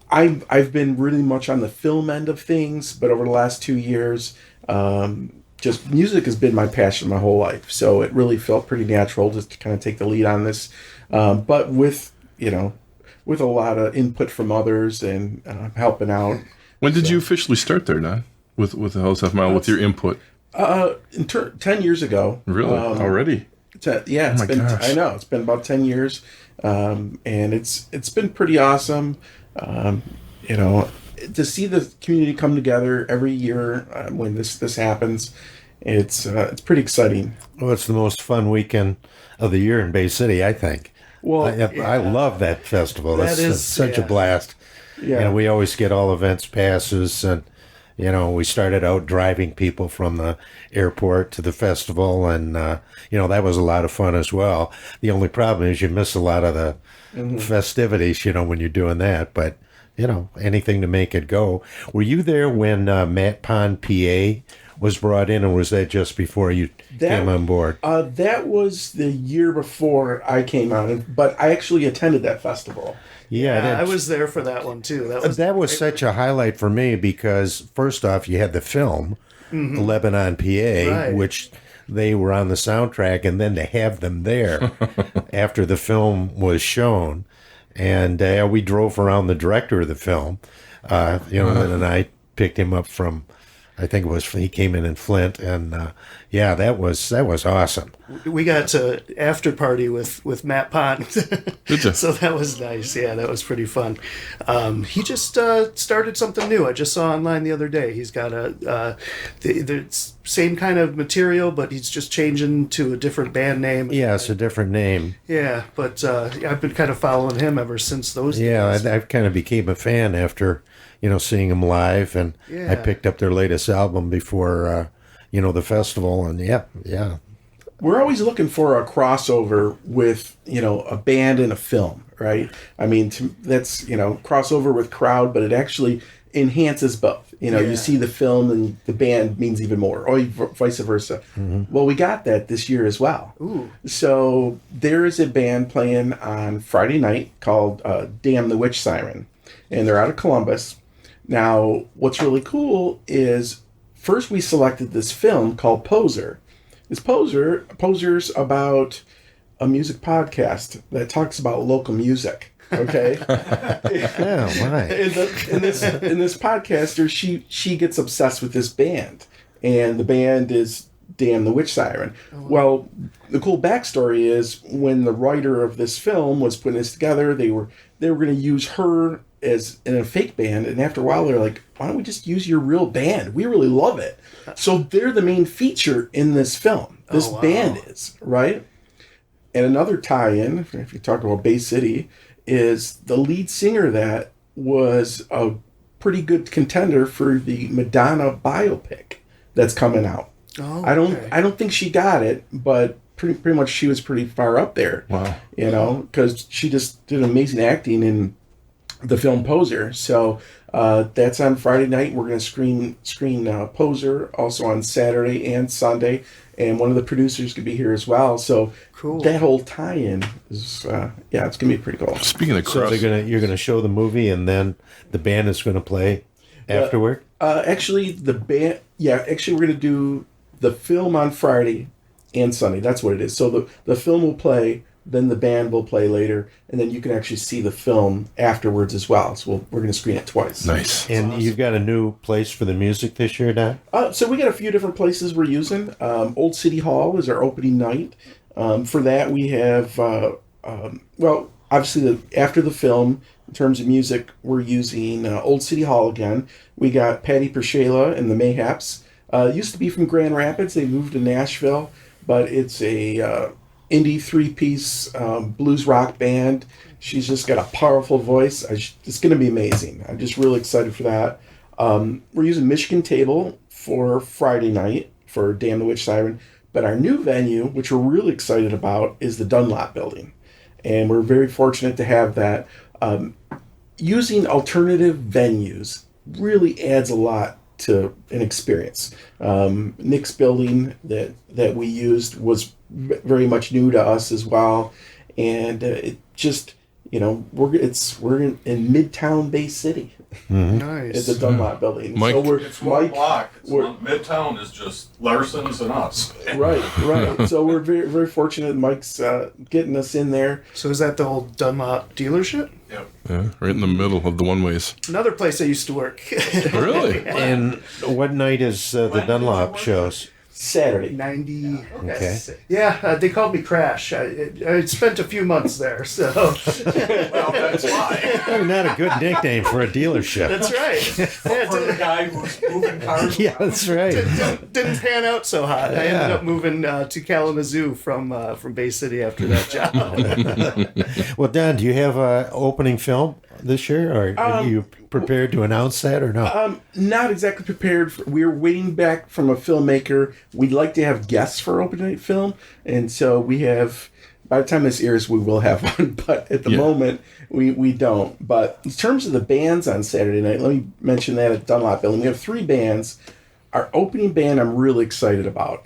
I've been really much on the film end of things, but over the last 2 years, just music has been my passion my whole life. So it really felt pretty natural just to kind of take the lead on this, but with a lot of input from others and helping out. When did you officially start there, Don? With the Hell's Half Mile, with your input? 10 years ago. Really? Already? Yeah, it's my been. gosh. I know it's been about 10 years, and it's been pretty awesome. You know, to see the community come together every year when this happens, it's pretty exciting. Well, it's the most fun weekend of the year in Bay City, I think. Well, I love that festival. That That's is- such a yeah. blast. Yeah. You know, we always get all events passes, and you know, we started out driving people from the airport to the festival, and you know, that was a lot of fun as well. The only problem is you miss a lot of the festivities, you know, when you're doing that. But you know, anything to make it go. Were you there when Matt Pond, PA, was brought in, or was that just before you came on board? That was the year before I came on, but I actually attended that festival. Yeah, I was there for that one too. that was such a highlight for me because first off, you had the film Lebanon, PA, Right. which they were on the soundtrack, and then to have them there after the film was shown, and we drove around the director of the film, you know, and I picked him up from. I think it was he came in Flint, and yeah, that was awesome. We got to after party with Matt Pond, Did ya? so that was nice. Yeah, that was pretty fun. He just started something new. I just saw online the other day. He's got the same kind of material, but he's just changing to a different band name. Yeah, it's a different name. Yeah, but I've been kind of following him ever since those Yeah, days. I kind of became a fan after, you know, seeing them live, and I Yeah. picked up their latest album before, you know, the festival, and yeah. We're always looking for a crossover with, you know, a band and a film, right? I mean, that's, you know, crossover with crowd, but it actually enhances both. You know, Yeah. you see the film and the band means even more, or vice versa. Well, we got that this year as well. Ooh. So there is a band playing on Friday night called Damn the Witch Siren, and they're out of Columbus. Now, what's really cool is first we selected this film called Poser. This Poser's about a music podcast that talks about local music. Okay, Yeah, right. in this podcaster, she gets obsessed with this band, and the band is Damn the Witch Siren. Well, the cool backstory is when the writer of this film was putting this together, they were going to use her as in a fake band, and after a while they're like, why don't we just use your real band? We really love it. So they're the main feature in this film. This wow. band is, right? And another tie-in, if you talk about Bay City, is the lead singer that was a pretty good contender for the Madonna biopic that's coming out. Oh, I okay. don't think she got it, but pretty much she was pretty far up there. Wow. You know, because she just did amazing acting in the film Poser. So that's on Friday night. We're going to screen Poser also on Saturday and Sunday, and one of the producers could be here as well. So Cool. that whole tie-in is it's going to be pretty cool. Speaking of So cross, you're gonna show the movie, and then the band is gonna play afterward. Actually, the band. Yeah, actually, we're going to do the film on Friday and Sunday. That's what it is. So the film will play, then the band will play later, and then you can actually see the film afterwards as well. So we're going to screen it twice. nice. And you've got a new place for the music this year, Don? So we got a few different places we're using. Old City Hall is our opening night. For that, we have obviously after the film. In terms of music, we're using Old City Hall again. We got Patty Pershela and the Mayhaps. Used to be from Grand Rapids. They moved to Nashville, but it's a indie 3-piece blues rock band. She's just got a powerful voice. It's going to be amazing. I'm just really excited for that. We're using Michigan Table for Friday night for Damn the Witch Siren. But our new venue, which we're really excited about, is the Dunlop Building. And we're very fortunate to have that. Using alternative venues really adds a lot to an experience. Nick's building that we used was very much new to us as well, and it just, you know, we're in Midtown Bay City. Nice. It's a Dunlop Building. Mike- So It's one block. we're- Midtown is just Larson's and us. Right. So we're very, very fortunate. Mike's getting us in there. So is that the old Dunlop dealership? Yep. Yeah, right in the middle of the one ways. Another place I used to work. Really? And what night is the Dunlop shows? Saturday. 90. Okay. Yeah, they called me Crash. I spent a few months there, so. Well, that's why. Probably not a good nickname for a dealership. That's right. For the guy who's moving cars. Yeah, that's right. Didn't pan out so hot. I ended up moving to Kalamazoo from Bay City after that job. Well, Don, do you have an opening film this year, or are you prepared to announce that or no? Not exactly prepared. We're waiting back from a filmmaker. We'd like to have guests for opening night film, and so we have. By the time this airs, we will have one, but at the moment, we don't. But in terms of the bands on Saturday night, let me mention that at Dunlop Building, we have 3 bands. Our opening band, I'm really excited about.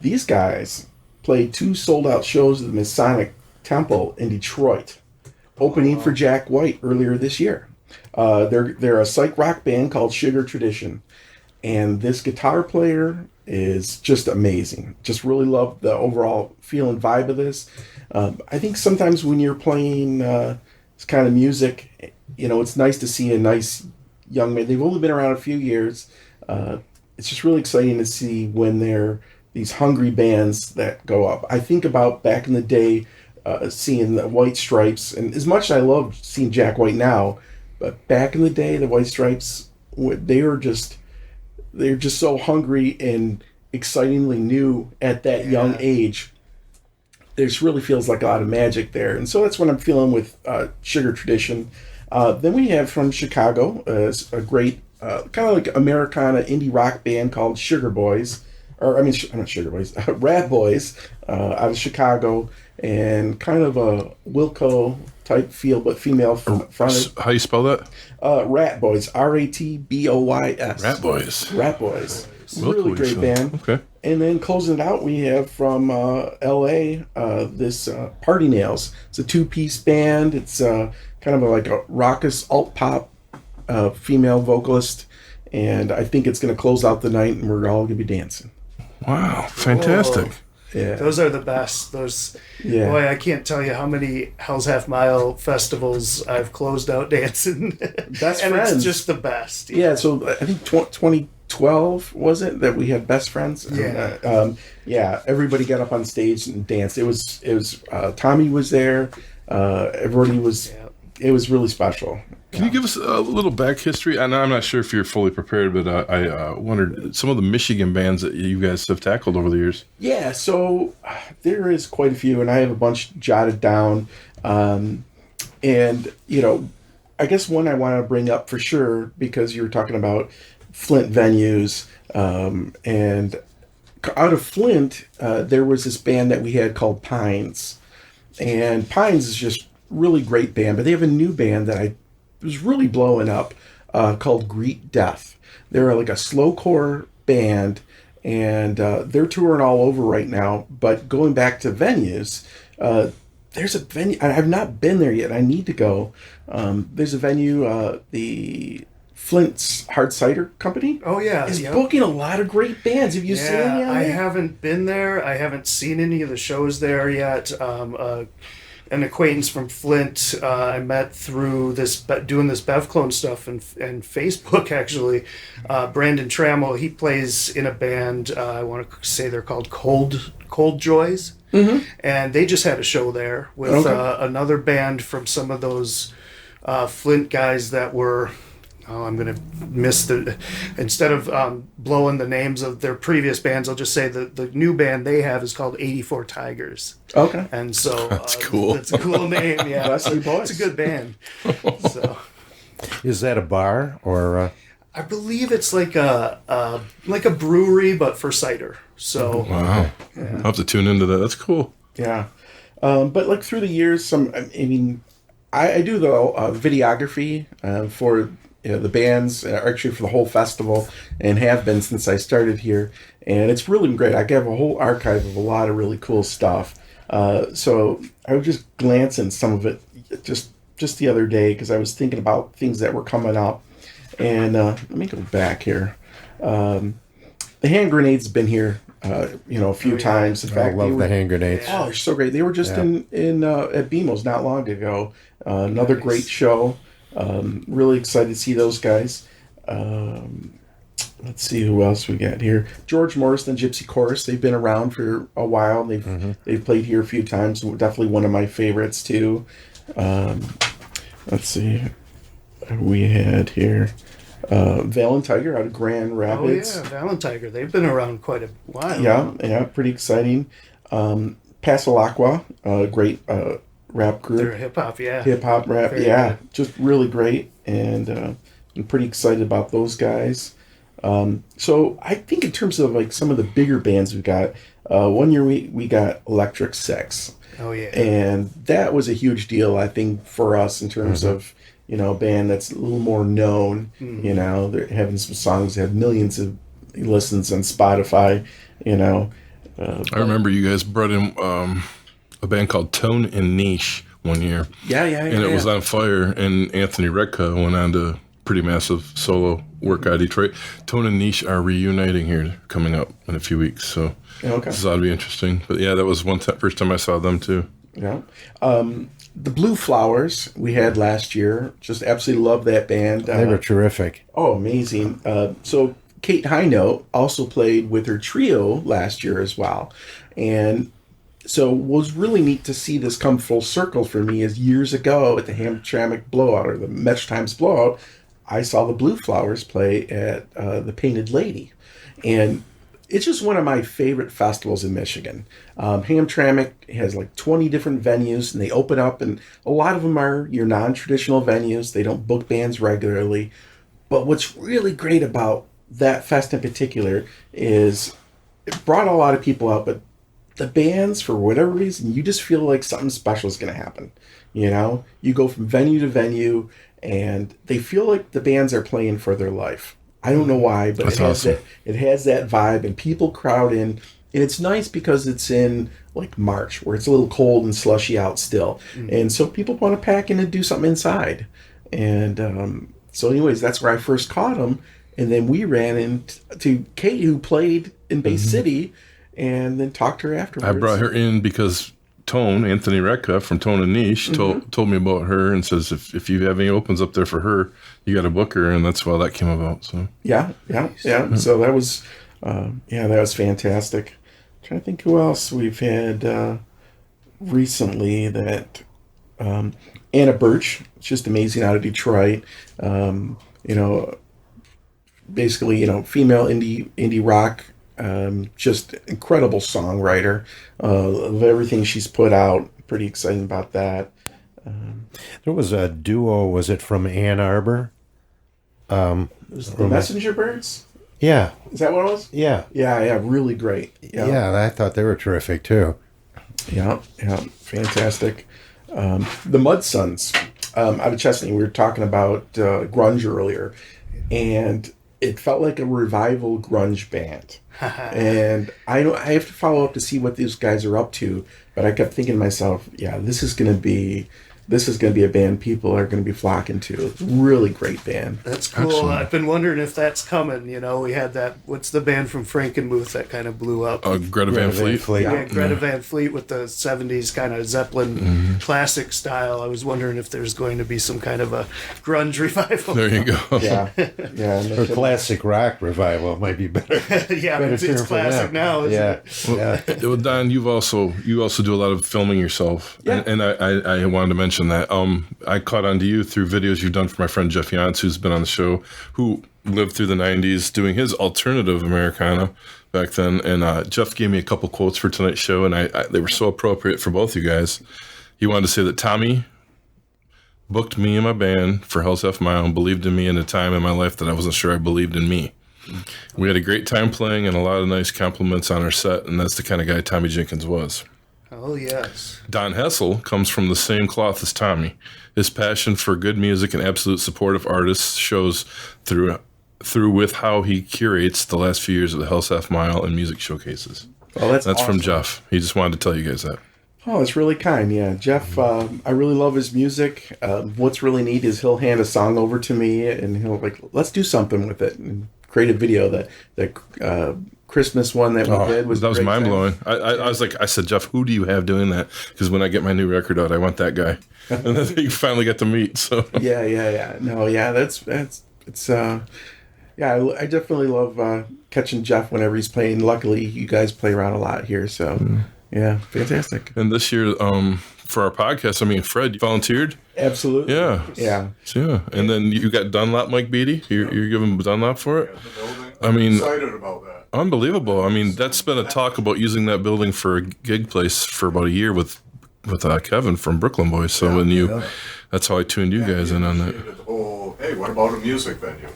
These guys played 2 sold-out shows at the Masonic Temple in Detroit, opening for Jack White earlier this year. They're a psych rock band called Sugar Tradition, and this guitar player is just amazing. Just really love the overall feel and vibe of this. I think sometimes when you're playing this kind of music, it's nice to see a nice young man. They've only been around a few years. It's just really exciting to see when they're these hungry bands that go up. I think about back in the day, seeing the White Stripes, and as much as I love seeing Jack White now, but back in the day, the White Stripes, they're just so hungry and excitingly new at that young age. There just really feels like a lot of magic there, and so that's what I'm feeling with Sugar Tradition. Then we have from Chicago a great kind of like Americana indie rock band called Sugar Boys, not Sugar Boys, Rat Boys, out of Chicago, and kind of a Wilco type feel, but female fronted. How you spell that? Rat Boys, Ratboys. Rat Boys. Rat Boys. Wilco, Really great so. band. Okay. And then closing it out, we have from L.A. This Party Nails. It's a 2-piece band. It's kind of like a raucous alt pop female vocalist, and I think it's going to close out the night, and we're all going to be dancing. Wow, fantastic. Whoa. Yeah. Those are the best. Boy, I can't tell you how many Hell's Half Mile festivals I've closed out dancing. Best and friends. It's just the best. Yeah, so I think 2012 was it that we had Best Friends? Yeah. Everybody got up on stage and danced. It was Tommy was there. Everybody was. Yeah. It was really special. Can you give us a little back history? I'm not sure if you're fully prepared, but I wondered some of the Michigan bands that you guys have tackled over the years. Yeah, so there is quite a few, and I have a bunch jotted down. And, I guess one I want to bring up for sure, because you were talking about Flint venues. And out of Flint, there was this band that we had called Pines. And Pines is just really great band, but they have a new band that was really blowing up called Greet Death. They're like a slowcore band, and they're touring all over right now. But going back to venues, there's a venue. I've not been there yet. I need to go. There's a venue, the Flint's Hard Cider Company. Oh yeah, is booking a lot of great bands. Have you seen any? I haven't been there. I haven't seen any of the shows there yet. An acquaintance from Flint I met through doing this Bev Clone stuff and Facebook actually. Brandon Trammell, he plays in a band. I want to say they're called Cold Joys, and they just had a show there with another band from some of those Flint guys that were. Oh, I'm going to miss instead of blowing the names of their previous bands, I'll just say the new band they have is called 84 Tigers. Okay. Oh, And so that's cool. It's a cool name. Yeah. Leslie Boys. It's a good band. So Is that a bar or? I believe it's like a brewery, but for cider. So Wow. I'll have to tune into that. That's cool. Yeah. But like through the years, I do the videography for the bands, actually for the whole festival, and have been since I started here. And it's really been great. I have a whole archive of a lot of really cool stuff. So I would just glance in some of it just the other day because I was thinking about things that were coming up. And let me go back here. The hand grenades have been here, a few times. In fact, I love the hand grenades. Oh, they're so great. They were just in at BMO's not long ago. Another great show. Really excited to see those guys. let's see who else we got here. George Morrison and Gypsy Chorus. They've been around for a while. They've played here a few times. Definitely one of my favorites too. Let's see. We had here Valen Tiger out of Grand Rapids. Oh yeah, Valen Tiger. They've been around quite a while. Yeah, pretty exciting. Pasalacqua, great rap group. They're hip hop, yeah. Hip hop rap, Very yeah. good. Just really great, and I'm pretty excited about those guys. So I think in terms of like some of the bigger bands we got, one year we got Electric Sex. Oh yeah. And that was a huge deal, I think, for us in terms of, a band that's a little more known. They're having some songs that have millions of listens on Spotify, I remember you guys brought in a band called Tone and Niche one year. Yeah. And it was on fire, and Anthony Redka went on to pretty massive solo work out of Detroit. Tone and Niche are reuniting here coming up in a few weeks, so this ought to be interesting. But yeah, that was first time I saw them too. Yeah. The Blue Flowers we had last year. Just absolutely love that band. They were terrific. Oh, amazing. So Kate Highnote also played with her trio last year as well. And so what was really neat to see this come full circle for me is years ago at the Hamtramck Blowout or the Metro Times Blowout, I saw the Blue Flowers play at the Painted Lady. And it's just one of my favorite festivals in Michigan. Hamtramck has like 20 different venues, and they open up, and a lot of them are your non-traditional venues. They don't book bands regularly. But what's really great about that fest in particular is it brought a lot of people out, but the bands, for whatever reason, you just feel like something special is going to happen. You go from venue to venue, and they feel like the bands are playing for their life. I don't know why, but it has that vibe, and people crowd in. And it's nice because it's in like March, where it's a little cold and slushy out still. And so people want to pack in and do something inside. And so anyways, that's where I first caught them. And then we ran into Kate, who played in Bay City, and then talked to her afterwards. I brought her in because Anthony Redka from Tone and Niche, told me about her and says, if you have any opens up there for her, you got to book her. And that's why that came about. So Yeah. So that was, that was fantastic. I'm trying to think who else we've had recently that, Anna Birch, it's just amazing out of Detroit. Basically, female indie rock, just incredible songwriter of everything she's put out. Pretty excited about that. There was a duo, was it from Ann Arbor? Was the Messenger Birds? Yeah. Is that what it was? Yeah. Yeah, really great. Yeah, I thought they were terrific too. Yeah, fantastic. The Mud Sons out of Chesney. We were talking about grunge earlier, and it felt like a revival grunge band. And I have to follow up to see what these guys are up to, but I kept thinking to myself, this is going to be a band people are going to be flocking to. Really great band. That's cool. Excellent. I've been wondering if that's coming. We had that, what's the band from Frankenmuth that kind of blew up? Greta Van Fleet. Yeah, Greta Van Fleet with the 70s kind of Zeppelin classic style. I was wondering if there's going to be some kind of a grunge revival. There you go. Yeah. Or classic rock revival might be better. Yeah, better it's term for classic them. now, isn't it? Well, Don, you also do a lot of filming yourself, and I wanted to mention that I caught on to you through videos you've done for my friend Jeff Yance, who's been on the show, who lived through the 90s doing his alternative Americana back then. And Jeff gave me a couple quotes for tonight's show, and they were so appropriate for both you guys. He wanted to say that Tommy booked me and my band for Hell's Half Mile and believed in me in a time in my life that I wasn't sure I believed in me. We had a great time playing and a lot of nice compliments on our set, and that's the kind of guy Tommy Jenkins was. Oh, yes. Don Hessel comes from the same cloth as Tommy. His passion for good music and absolute support of artists shows through with how he curates the last few years of the Hell's Half Mile and music showcases. Oh, that's awesome. awesome. From Jeff. He just wanted to tell you guys that. Oh, that's really kind. Yeah, Jeff, I really love his music. What's really neat is he'll hand a song over to me, and he'll let's do something with it, and create a video. That Christmas one that we did was mind blowing. I said, Jeff, who do you have doing that? Because when I get my new record out, I want that guy. And then you finally get to meet. So yeah. No, yeah, it's Yeah, I definitely love catching Jeff whenever he's playing. Luckily, you guys play around a lot here, so yeah, fantastic. And this year, for our podcast, I mean, Fred, you volunteered. Absolutely. Yeah. Yeah. So, yeah, and then you got Dunlop, Mike Beatty. You're giving Dunlop for it. I mean, Excited about that. unbelievable. I mean, that's been a talk about using that building for a gig place for about a year with Kevin from Brooklyn Boys. So that's how I tuned you guys in on that. Oh, hey, what about a music venue?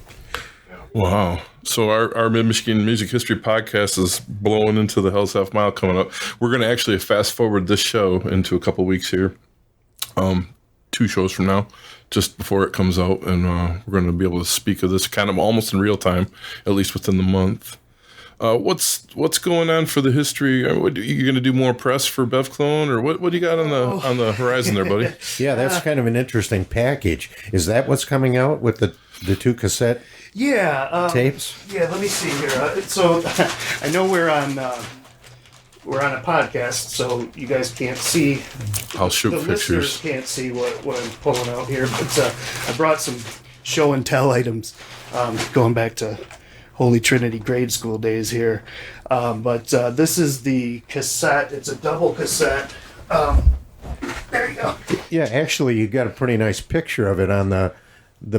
Wow. So our Mid-Michigan Music History podcast is blowing into the Hell's Half Mile coming up. We're going to actually fast forward this show into a couple weeks here. 2 shows from now, just before it comes out. And we're going to be able to speak of this kind of almost in real time, at least within the month. What's going on for the history? Are you going to do more press for Bev Clone, or what do you got on the horizon there, buddy? Yeah, that's kind of an interesting package. Is that what's coming out with the 2 cassette tapes? Yeah, let me see here. So I know we're on a podcast, so you guys can't see. I'll shoot the pictures. Listeners can't see what I'm pulling out here, but I brought some show and tell items, going back to Holy Trinity grade school days here. But this is the cassette. It's a double cassette. There you go. Yeah, actually, you got a pretty nice picture of it on the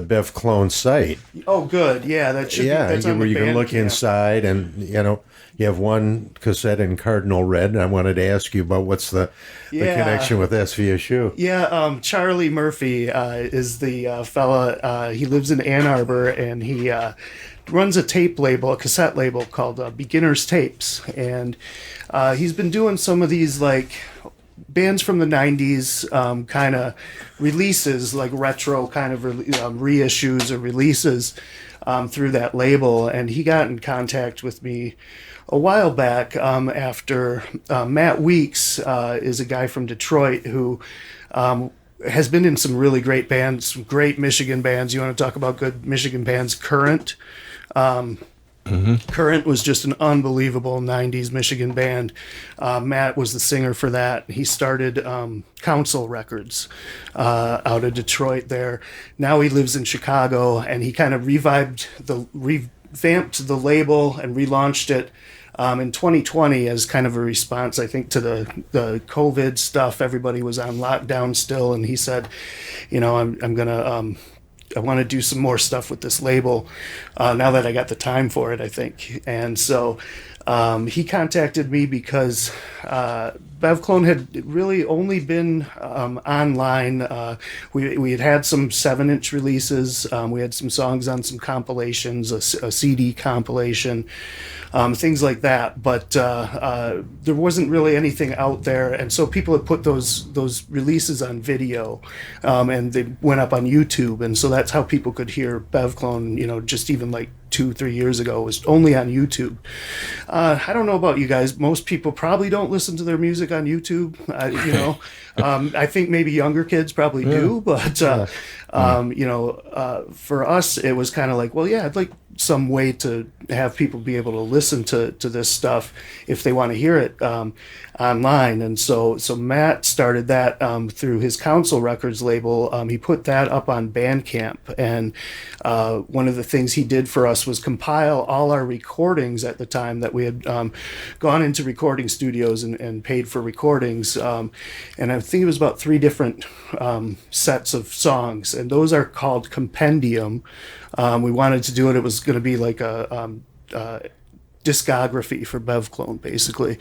Bev Clone site. Oh, good. Yeah, that should be. That's on where the you can look Bandcamp. inside, and you have one cassette in cardinal red. And I wanted to ask you about what's the connection with SVSU. Yeah, Charlie Murphy is the fella. He lives in Ann Arbor, and he runs a tape label, a cassette label called Beginner's Tapes, and he's been doing some of these like bands from the 90s kind of releases, like retro kind of reissues or releases through that label. And he got in contact with me a while back after Matt Weeks is a guy from Detroit who has been in some really great bands, some great Michigan bands. You want to talk about good Michigan bands? Current. Current was just an unbelievable 90s Michigan band. Matt was the singer for that. He started Council Records out of Detroit there. Now he lives in Chicago, and he kind of revamped the label and relaunched it in 2020 as kind of a response, I think, to the COVID stuff. Everybody was on lockdown still, and he said, I'm going to... I want to do some more stuff with this label now that I got the time for it, I think. And so he contacted me because Bev Clone had really only been online. We had some 7-inch releases. We had some songs on some compilations, a CD compilation, things like that. But there wasn't really anything out there. And so people had put those releases on video, and they went up on YouTube. And so that's how people could hear Bev Clone, just even like 2-3 years ago. It was only on YouTube. I don't know about you guys. Most people probably don't listen to their music on YouTube. I think maybe younger kids probably do, but for us, it was kind of like, well, yeah, I'd like some way to have people be able to listen to this stuff if they want to hear it online. And so Matt started that through his Council Records label. He put that up on Bandcamp, and one of the things he did for us was compile all our recordings at the time that we had gone into recording studios and paid for recordings. And I think it was about 3 different sets of songs, and those are called Compendium. We wanted to do it. It was going to be like a discography for Bev Clone, basically.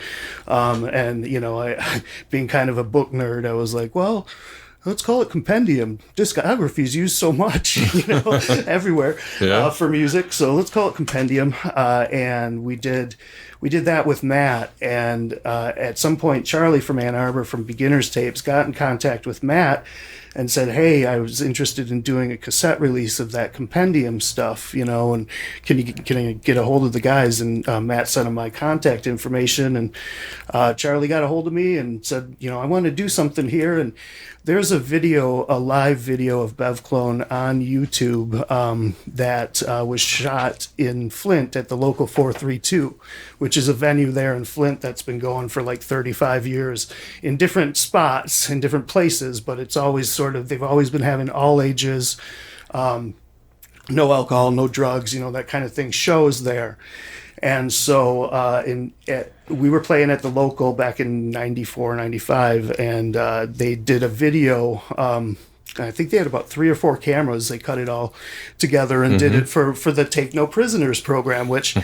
And I being kind of a book nerd, I was like, well, let's call it Compendium. Discography is used so much, everywhere for music. So let's call it Compendium. And we did that with Matt. And at some point, Charlie from Ann Arbor from Beginner's Tapes got in contact with Matt and said, hey, I was interested in doing a cassette release of that Compendium stuff, and can you get a hold of the guys? And Matt sent him my contact information, and Charlie got a hold of me and said, I want to do something here. And there's a live video of Bev Clone on YouTube that was shot in Flint at the local 432, which is a venue there in Flint that's been going for like 35 years in different spots, in different places, but it's always they've always been having all ages no alcohol, no drugs, that kind of thing shows there. And so we were playing at the local back in 94, 95, and they did a video. I think they had about 3 or 4 cameras. They cut it all together and did it for the Take No Prisoners program, which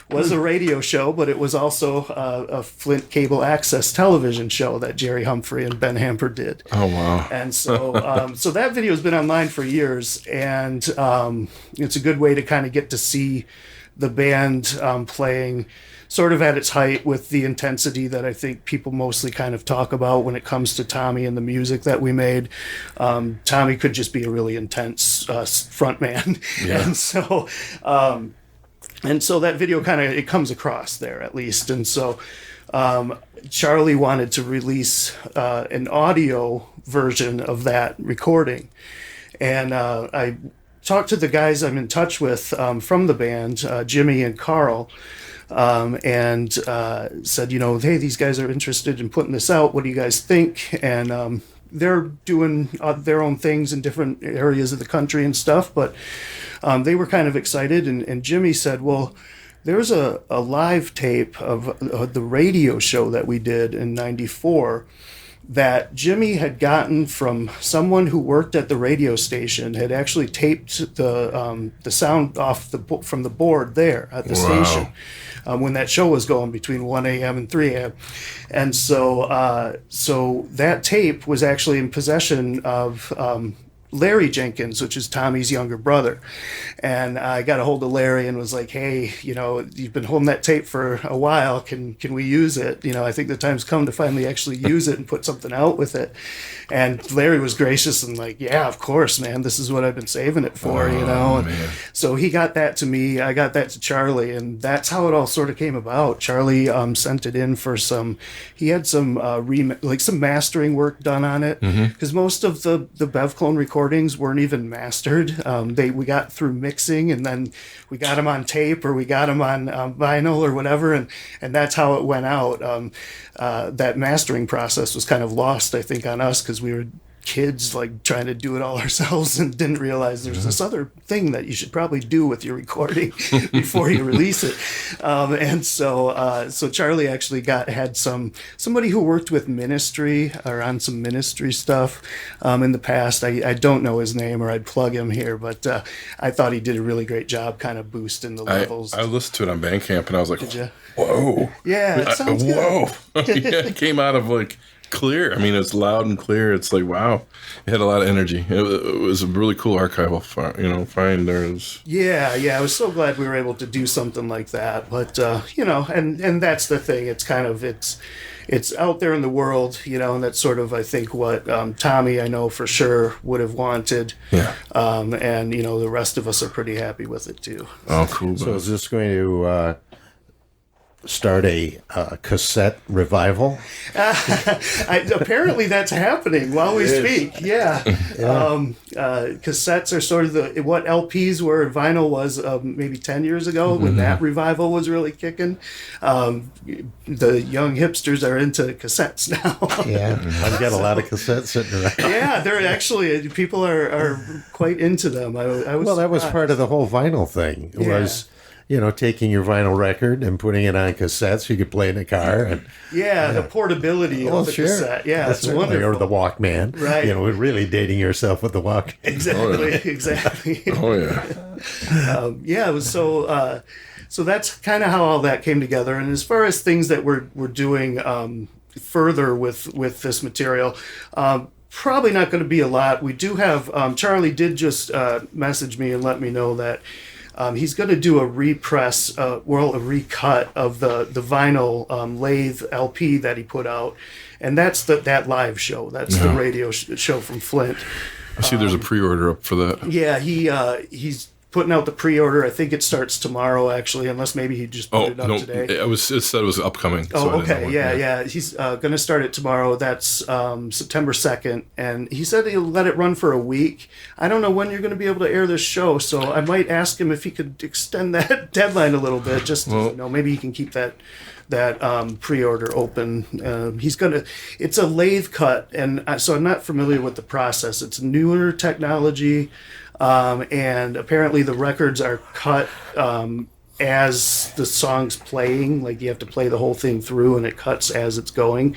was a radio show, but it was also a Flint cable access television show that Jerry Humphrey and Ben Hamper did. Oh, wow. And so so that video has been online for years, and it's a good way to kind of get to see the band playing sort of at its height with the intensity that I think people mostly kind of talk about when it comes to Tommy and the music that we made. Tommy could just be a really intense frontman. Yeah. And so that video kind of, it comes across there at least. And so Charlie wanted to release an audio version of that recording. And I talked to the guys I'm in touch with from the band, Jimmy and Carl, and said, hey, these guys are interested in putting this out. What do you guys think? And they're doing their own things in different areas of the country and stuff, but they were kind of excited. And Jimmy said, well, there's a live tape of the radio show that we did in 94 that Jimmy had gotten from someone who worked at the radio station, had actually taped the sound off from the board there at the station when that show was going between 1 a.m. and 3 a.m. And so that tape was actually in possession of Larry Jenkins, which is Tommy's younger brother. And I got a hold of Larry and was like, hey, you've been holding that tape for a while. Can we use it? I think the time's come to finally actually use it and put something out with it. And Larry was gracious and like, yeah, of course, man, this is what I've been saving it for, And so he got that to me. I got that to Charlie, and that's how it all sort of came about. Charlie sent it in for he had some some mastering work done on it, because most of the Bev Clone recordings weren't even mastered. We got through mixing, and then we got them on tape, or we got them on vinyl or whatever, and that's how it went out. That mastering process was kind of lost, I think, on us, because we were kids like trying to do it all ourselves and didn't realize there's this other thing that you should probably do with your recording before you release it. And so Charlie actually had somebody who worked with ministry or on some ministry stuff in the past. I don't know his name, or I'd plug him here, but I thought he did a really great job kind of boosting the levels. I listened to it on Bandcamp and I was like, did you? Whoa. Yeah, it sounds good. Whoa. Yeah, it came out of like clear. I mean, it's loud and clear. It's like, wow. It had a lot of energy. It was a really cool archival find. Yeah. I was so glad we were able to do something like that. But, and that's the thing. It's kind of, it's out there in the world, and that's sort of, I think, what Tommy, I know for sure, would have wanted. Yeah. And, the rest of us are pretty happy with it, too. Oh, cool. So is this going to start a cassette revival? Apparently that's happening while we speak. Yeah. Cassettes are sort of what LPs were, vinyl was maybe 10 years ago when that revival was really kicking. The young hipsters are into cassettes now. Yeah. I've got a lot of cassettes sitting around. Yeah, they're actually, people are quite into them. That was part of the whole vinyl thing. It was taking your vinyl record and putting it on cassette so you could play in the car. And the portability of the cassette. Yeah, that's wonderful. Or the Walkman. Right. Really dating yourself with the Walkman. Exactly. Oh, yeah. It was so that's kind of how all that came together. And as far as things that we're doing further with this material, probably not going to be a lot. We do have, Charlie did just message me and let me know that he's going to do a repress, a recut of the vinyl lathe LP that he put out, and that's that live show. That's the radio show from Flint. I see there's a pre-order up for that. Yeah, he's putting out the pre-order. I think it starts tomorrow, actually, unless maybe he just put it up today. It said it was upcoming. So okay. Yeah. He's going to start it tomorrow. That's September 2nd. And he said he'll let it run for a week. I don't know when you're going to be able to air this show, so I might ask him if he could extend that deadline a little bit. Just maybe he can keep that pre-order open. It's a lathe cut, and so I'm not familiar with the process. It's newer technology. And apparently the records are cut as the song's playing. Like you have to play the whole thing through, and it cuts as it's going.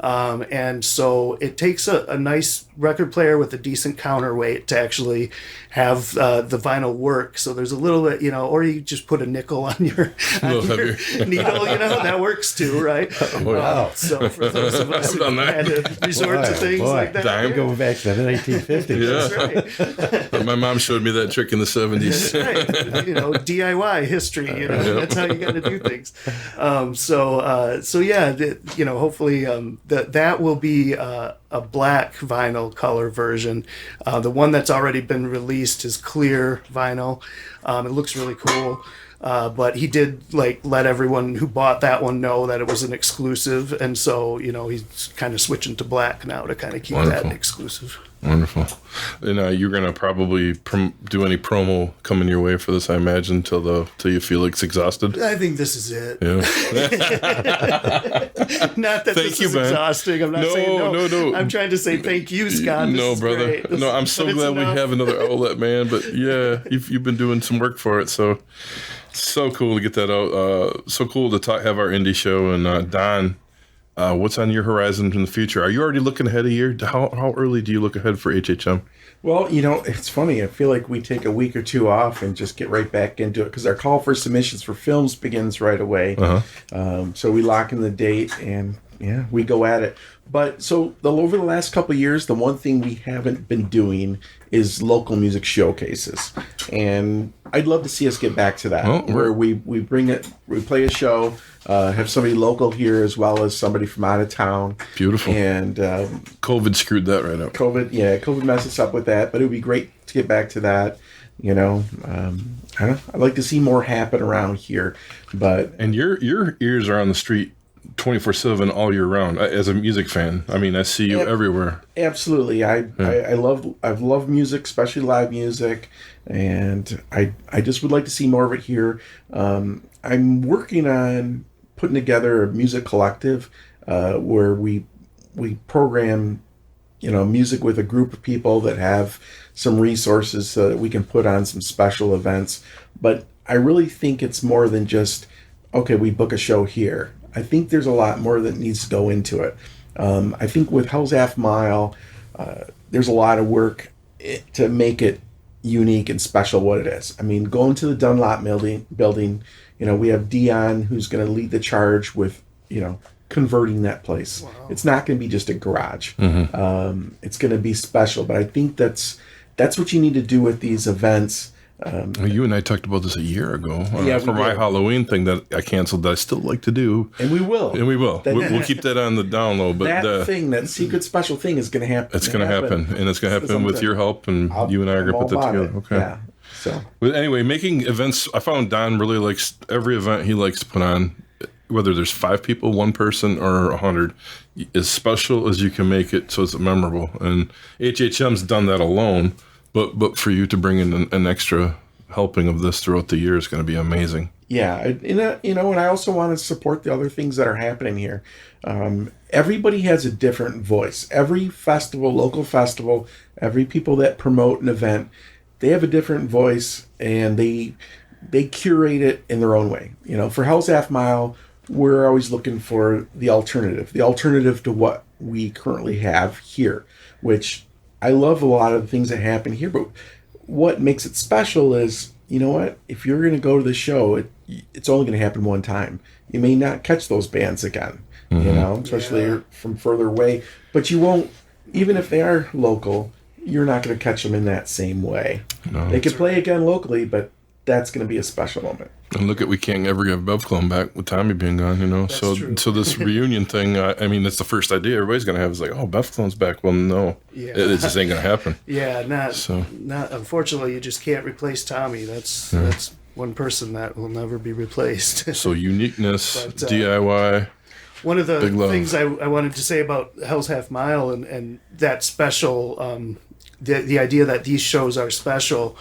And so it takes a nice record player with a decent counterweight to actually have the vinyl work. So there's a little bit, or you just put a nickel on your needle, that works too, right? Wow. So for those of us who done that. had to resort to things like that. I'm going back to the 1950s. That's right. My mom showed me that trick in the 70s. That's right. DIY history. That's how you got to do things. Hopefully that will be a black vinyl color version. The one that's already been released is clear vinyl. It looks really cool. But he did let everyone who bought that one know that it was an exclusive, and so he's kind of switching to black now to kind of keep that exclusive. Wonderful. And you're gonna probably do any promo coming your way for this, I imagine, till you feel it's exhausted. I think this is it. Yeah. Not that Thank this you, is man. exhausting. I'm not saying no. I'm trying to say thank you, Scott. No, This is brother. great. No, I'm so glad we have another outlet, man. But yeah, you've been doing some work for it, so cool to get that out. So cool to have our indie show. And Don, what's on your horizon in the future? Are you already looking ahead a year? How early do you look ahead for HHM? Well, it's funny. I feel like we take a week or two off and just get right back into it because our call for submissions for films begins right away. So we lock in the date and we go at it. But so over the last couple of years, the one thing we haven't been doing is local music showcases, and I'd love to see us get back to that, where we play a show, have somebody local here as well as somebody from out of town. Beautiful. And COVID screwed that right up. COVID messed us up with that, but it would be great to get back to that. I don't know. I'd like to see more happen around here, and your ears are on the street 24/7 all year round. As a music fan, I mean, I see you everywhere. Absolutely. I love music, especially live music, and I just would like to see more of it here. I'm working on putting together a music collective where we program music with a group of people that have some resources so that we can put on some special events. But I really think it's more than just, okay, we book a show here. I think there's a lot more that needs to go into it. I think with Hell's Half Mile, there's a lot of work to make it unique and special what it is. I mean, going to the Dunlop building, we have Dion who's going to lead the charge with, converting that place. Wow. It's not going to be just a garage. Mm-hmm. It's going to be special. But I think that's what you need to do with these events. You and I talked about this a year ago for my did. Halloween thing that I canceled that I still like to do. And we will. We'll keep that on the down low. But that secret special thing is going to happen. It's going to happen. And it's going to happen with your help. And you and I are going to put that together. Okay. Yeah. So. But anyway, making events, I found Don really likes every event he likes to put on, whether there's 5 people, 1 person, or 100, as special as you can make it so it's memorable. And HHM's done that alone. But for you to bring in an extra helping of this throughout the year is going to be amazing. Yeah, and I also want to support the other things that are happening here. Everybody has a different voice. Every festival, local festival, every people that promote an event, they have a different voice, and they curate it in their own way. For Hell's Half Mile, we're always looking for the alternative to what we currently have here, which I love a lot of the things that happen here, but what makes it special is, if you're going to go to the show, it's only going to happen one time. You may not catch those bands again, especially from further away, but you won't, even if they are local, you're not going to catch them in that same way. No, they could play again locally, but that's going to be a special moment. And look we can't ever get Bev Clone back with Tommy being gone, That's true. So this reunion thing, I mean, it's the first idea everybody's going to have is like, oh, Bev Clone's back. Well, no, it just ain't going to happen. Yeah, not. Unfortunately, you just can't replace Tommy. That's one person that will never be replaced. So uniqueness, but, DIY. One of the things I wanted to say about Hell's Half Mile and that special, the idea that these shows are special.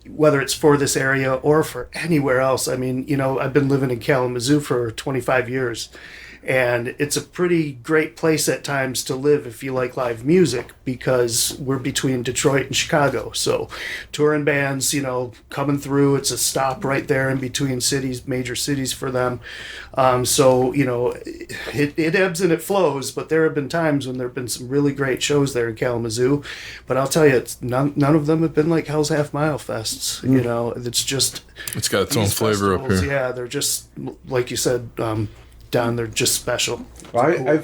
Whether it's for this area or for anywhere else. I mean, I've been living in Kalamazoo for 25 years, And it's a pretty great place at times to live if you like live music, because we're between Detroit and Chicago. So touring bands, coming through, it's a stop right there in between cities, major cities for them. So it ebbs and it flows, but there have been times when there have been some really great shows there in Kalamazoo. But I'll tell you, none of them have been like Hell's Half Mile fests. It's just... It's got its own flavor up here. Yeah, they're just, like you said, Don, they're just special. Well,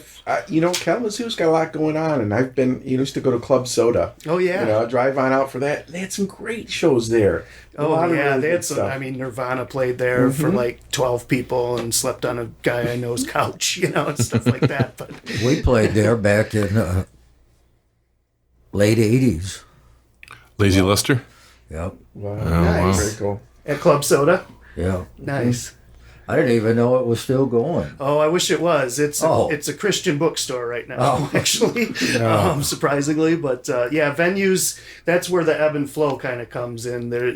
Kalamazoo's got a lot going on, and I've been, used to go to Club Soda. Oh, yeah. Drive on out for that. They had some great shows there. They had some. I mean, Nirvana played there for like 12 people and slept on a guy I know's couch, and stuff like that. But we played there back in late 80s. Lazy Lester? Yep. Wow. Nice. Very cool. At Club Soda? Yeah. Nice. I didn't even know it was still going. Oh, I wish it was. It's a Christian bookstore right now, actually, surprisingly. But venues, that's where the ebb and flow kind of comes in. There,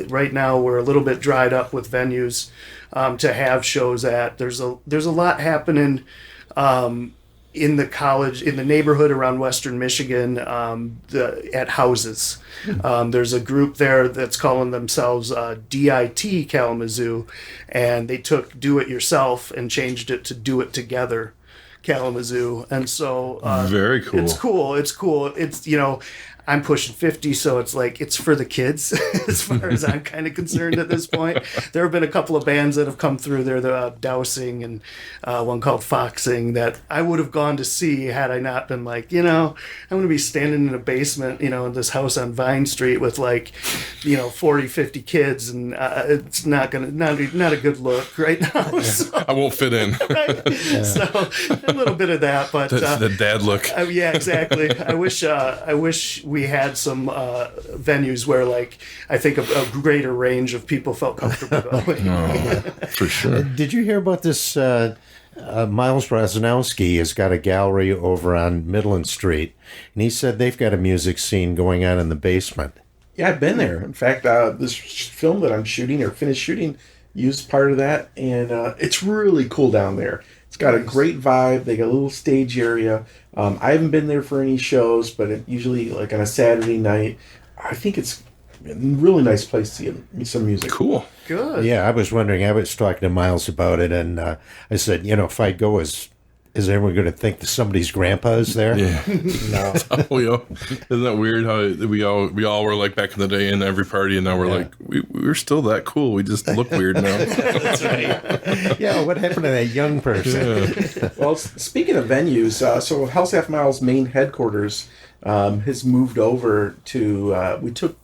right now we're a little bit dried up with venues to have shows at. There's a lot happening in the neighborhood around Western Michigan, at houses. There's a group there that's calling themselves DIT Kalamazoo, and they took Do It Yourself and changed it to Do It Together Kalamazoo. And so very cool. It's cool. It's I'm pushing 50, so it's like it's for the kids as far as I'm kind of concerned at this point. There have been a couple of bands that have come through there, the Dowsing and one called Foxing, that I would have gone to see had I not been like, I'm going to be standing in a basement, in this house on Vine Street with 40, 50 kids, and it's not a good look right now. So, I won't fit in. Right? Yeah. So a little bit of that, but the dad look. Yeah, exactly. I wish we had some venues where, I think a greater range of people felt comfortable going. For sure. Did you hear about this? Miles Brozanowski has got a gallery over on Midland Street, and he said they've got a music scene going on in the basement. Yeah, I've been there. In fact, this film that I'm shooting or finished shooting used part of that, and it's really cool down there. It's got a great vibe. They got a little stage area. I haven't been there for any shows, but usually on a Saturday night, I think it's a really nice place to get some music. Cool. Good. Yeah, I was wondering. I was talking to Miles about it, and I said, if I go, is everyone going to think that somebody's grandpa is there? Yeah. No. Isn't that weird how we all were like back in the day in every party, and now we're like we're still that cool. We just look weird now. That's right. Yeah, what happened to that young person? Yeah. Well, speaking of venues, so Hell's Half Mile's main headquarters has moved over to we took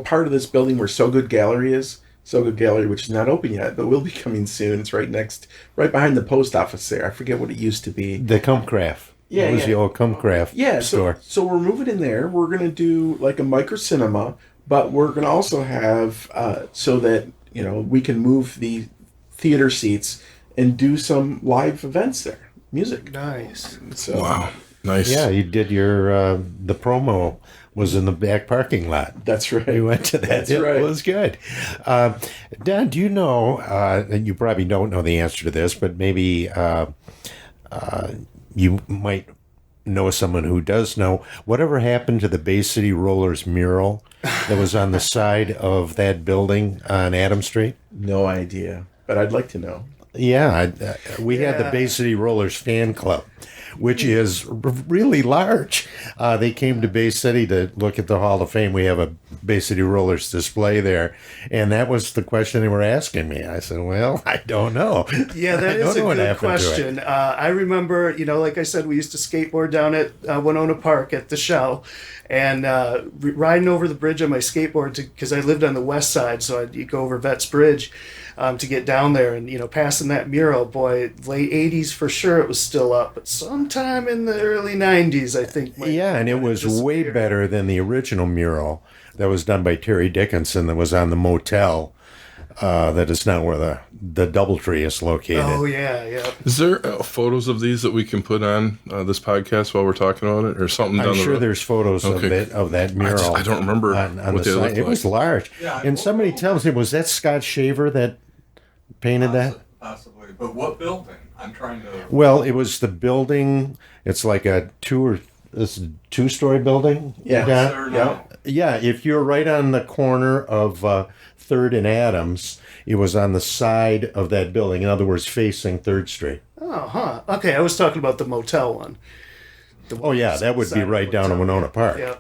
part of this building where So Good Gallery is. So Good Gallery, which is not open yet, but will be coming soon. It's right behind the post office there. I forget what it used to be. The Cumcraft. Yeah, it was the old Cumcraft store. So we're moving in there. We're going to do a micro cinema, but we're going to also have so that we can move the theater seats and do some live events there, music. Nice. So, Wow, nice. Yeah, you did your the promo was in the back parking lot. That's right. We went to that. That's It right. was good. Don, do you know, and you probably don't know the answer to this, but maybe you might know someone who does know, whatever happened to the Bay City Rollers mural that was on the side of that building on Adam Street? No idea, but I'd like to know. Yeah, we had the Bay City Rollers fan club, which is really large. They came to Bay City to look at the Hall of Fame. We have a Bay City Rollers display there, and that was the question they were asking me. I said, well, I don't know. Yeah, that is a good question. I remember, like I said, we used to skateboard down at Winona Park at the Shell, and riding over the bridge on my skateboard because I lived on the west side, so I'd go over Vets Bridge to get down there, and passing that mural, boy, late 80s for sure it was still up, but sometime in the early 90s I think. And it was way better than the original mural that was done by Terry Dickinson that was on the motel that is now where the Doubletree is located. Oh yeah. Is there photos of these that we can put on this podcast while we're talking about it, or something? I'm sure there's photos of that mural. I don't remember on what the they side. looked It like. was large, and somebody tells me, was that Scott Shaver that painted that? Possibly, but what building? I'm trying to. Well, it was the building. It's like a two-story building. Yeah. There now. Yeah, if you're right on the corner of 3rd and Adams, it was on the side of that building. In other words, facing 3rd Street. Oh, huh. Okay, I was talking about the motel one. Oh, yeah, that would be right down in Winona Park. Yeah.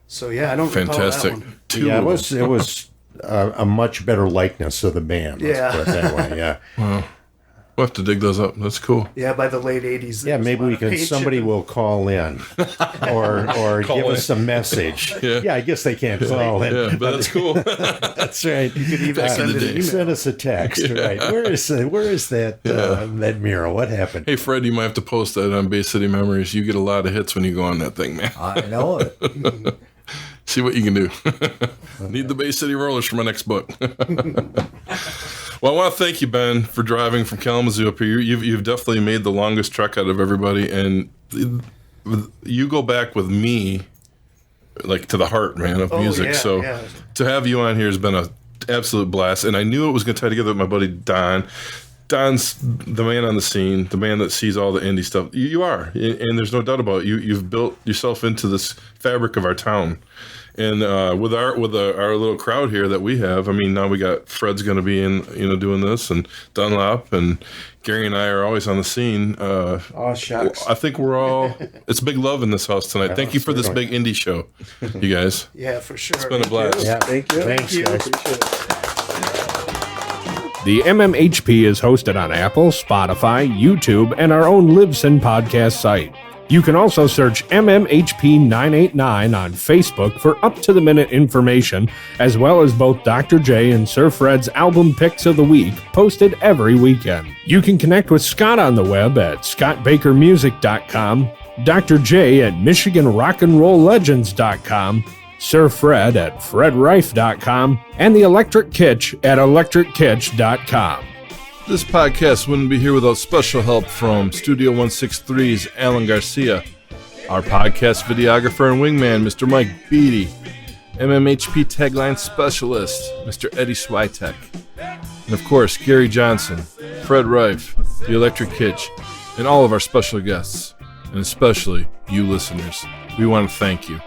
So, yeah, I don't Fantastic. recall that one. Two Yeah, of it was a much better likeness of the band. Let's Yeah. put it that way, yeah. We'll have to dig those up. That's cool. Yeah, by the late 80s. Yeah, maybe we can. Somebody will call in, or give us a message. Yeah. I guess they can't call in. Yeah, but that's cool. That's right. You could even Back in send the an day. email. send us a text. Right? Where is that that mural? What happened? Hey, Fred, you might have to post that on Bay City Memories. You get a lot of hits when you go on that thing, man. I know it. See what you can do. Need the Bay City Rollers for my next book. Well, I want to thank you, Ben, for driving from Kalamazoo up here. You've definitely made the longest trek out of everybody, and you go back with me, like, to the heart, man, of music. yeah, So yeah. to have you on here has been an absolute blast, and I knew it was going to tie together with my buddy Don. Don's the man on the scene, the man that sees all the indie stuff. You are, and there's no doubt about it. You've built yourself into this fabric of our town. And with our little crowd here that we have, I mean, now we got Fred's going to be in, doing this, and Dunlop, and Gary and I are always on the scene. Oh, shucks. I think we're all. It's big love in this house tonight. Thank you for this big indie show, you guys. Yeah, for sure. It's been a blast. Yeah, Thank you. Thanks, you. guys. Appreciate it. The MMHP is hosted on Apple, Spotify, YouTube, and our own Libsyn podcast site. You can also search MMHP989 on Facebook for up-to-the-minute information, as well as both Dr. J and Sir Fred's album picks of the week, posted every weekend. You can connect with Scott on the web at scottbakermusic.com, Dr. J at michiganrockandrolllegends.com, Sir Fred at fredrife.com, and the Electric Kitsch at electrickitch.com. This podcast wouldn't be here without special help from Studio 163's Alan Garcia, our podcast videographer and wingman, Mr. Mike Beatty, MMHP tagline specialist, Mr. Eddie Switek, and of course, Gary Johnson, Fred Rife, the Electric Kitsch, and all of our special guests, and especially you listeners. We want to thank you.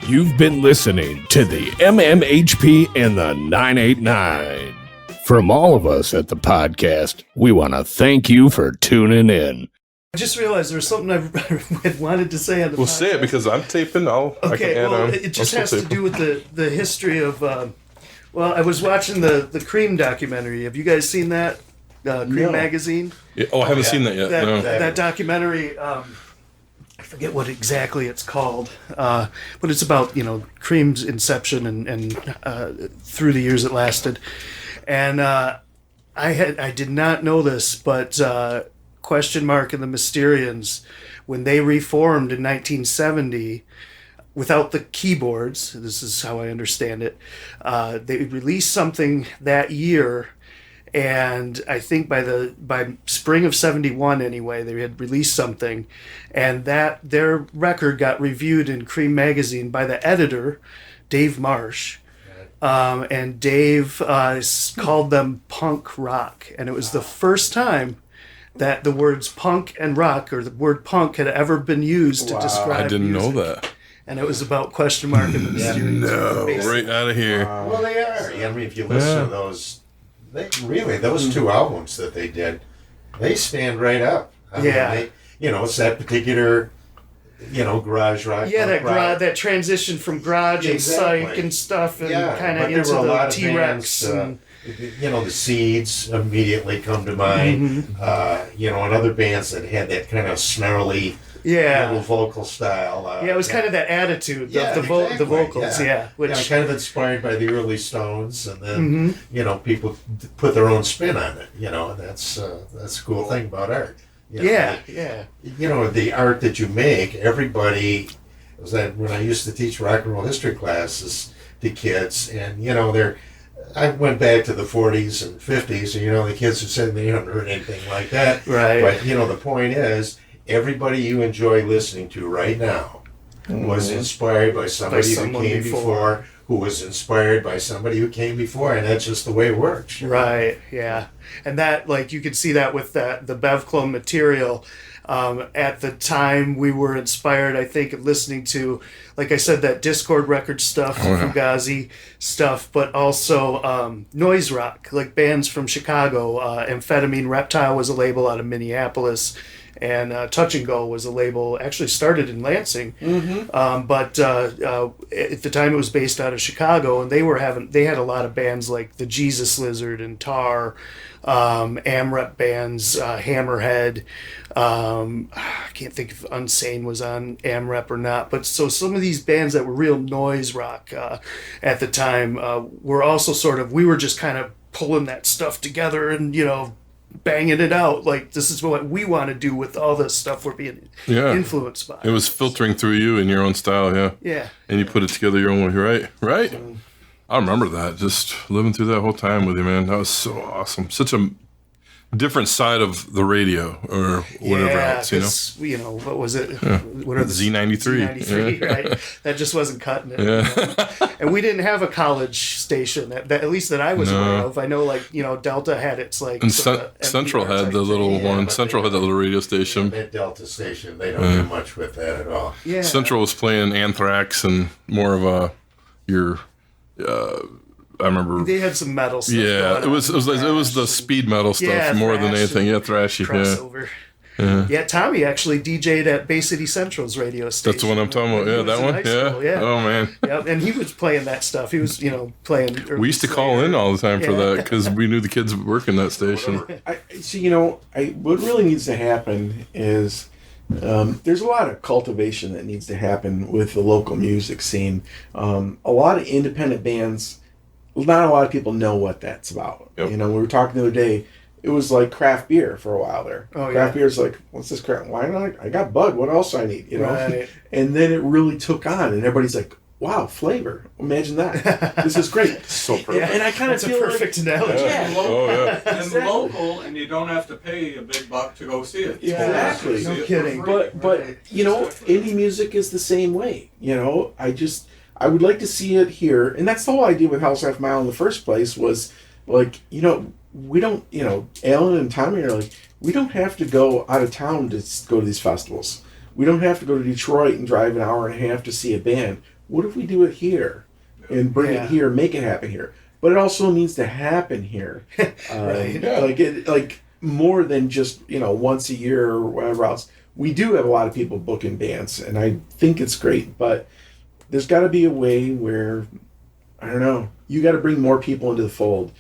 You've been listening to the MMHP and the 989. From all of us at the podcast, we want to thank you for tuning in. I just realized there was something I had wanted to say on the We'll podcast. say it because I'm taping. I can Okay, add well, on. it just I'm has still to taping. do with the history of. Well, I was watching the Cream documentary. Have you guys seen that? Cream No. magazine. Yeah, I haven't seen that yet. That no. that documentary. I forget what exactly it's called, but it's about Cream's inception and through the years it lasted. And I did not know this, but Question Mark and the Mysterians, when they reformed in 1970, without the keyboards, this is how I understand it, they released something that year, and I think by spring of 71 anyway, they had released something, and that their record got reviewed in Cream magazine by the editor, Dave Marsh. And Dave called them punk rock, and it was the first time that the words punk and rock, or the word punk, had ever been used to describe I didn't music. know that. And it was about Question Mark and the Mysterians. No, right out of here. Well, they are. I mean, if you listen to those, those two albums that they did, they stand right up. I mean, Yeah. it's that particular, garage rock. Yeah, punk rock. that transition from garage Exactly. and psych and stuff, and Yeah, kind but of there into were a the lot of T-Rex. bands, And the Seeds immediately come to mind. And other bands that had that kind of snarly yeah, little vocal style. yeah, it was kind of that attitude of the exactly, vocals, yeah, which kind of inspired by the early Stones, and then people put their own spin on it. And that's a cool thing about art. yeah. The art that you make. Everybody was that when I used to teach rock and roll history classes to kids, and I went back to the 40s and 50s, and the kids are saying they haven't heard anything like that. Right. But the point is, everybody you enjoy listening to right now was inspired by somebody who someone came before. before, who was inspired by somebody who came before, and that's just the way it works. Right, yeah. And that, like, you could see that with the Bev clone material. At the time, we were inspired, I think, of listening to, like I said, that Discord record stuff, Fugazi stuff, but also noise rock, like bands from Chicago. Amphetamine Reptile was a label out of Minneapolis, and Touch and Go was a label actually started in Lansing, but at the time it was based out of Chicago, and they had a lot of bands like the Jesus Lizard and Tar, AMREP bands, Hammerhead. I can't think if Unsane was on AMREP or not, but so some of these bands that were real noise rock at the time were also we were just kind of pulling that stuff together and, banging it out. Like, this is what we want to do with all this stuff we're being influenced by. It was filtering through you in your own style, yeah. Yeah. And you put it together your own way, right? I remember that, just living through that whole time with you, man. That was so awesome. Such a different side of the radio or whatever else, what was it? What are the Z93. Z93, right? That just wasn't cutting it. Yeah. And we didn't have a college station, that at least that I was aware of. I know, Delta had its, And Central had the little one. Central had that little radio station. That Delta station, they don't do much with that at all. Yeah. Central was playing Anthrax and more of I remember. They had some metal stuff. Yeah, going it was the speed metal stuff more than anything. Yeah, thrashy. Crossover. Yeah, Tommy actually DJ'd at Bay City Central's radio station. That's what I'm talking about. Yeah, that one. Yeah. Oh man. Yep, and he was playing that stuff. He was, playing. We used to call in all the time for that because we knew the kids working that station. What really needs to happen is there's a lot of cultivation that needs to happen with the local music scene. A lot of independent bands. Not a lot of people know what that's about. Yep. We were talking the other day. It was like craft beer for a while there. Oh, yeah. Craft beer's like, what's this crap? Why not? I got Bud. What else I need? Right. And then it really took on, and everybody's like, wow, flavor. Imagine that. This is great. So perfect. And I kind of That's a feel perfect analogy. Yeah. And local, and you don't have to pay a big buck to go see it. Exactly. See No it kidding. for free. But indie music is the same way. I would like to see it here, and that's the whole idea with House Half Mile in the first place was like, we don't, Alan and Tommy are like, we don't have to go out of town to go to these festivals. We don't have to go to Detroit and drive an hour and a half to see a band. What if we do it here and bring it here, make it happen here? But it also needs to happen here, like more than just once a year or whatever else. We do have a lot of people booking bands, and I think it's great, but there's got to be a way where, I don't know, you got to bring more people into the fold.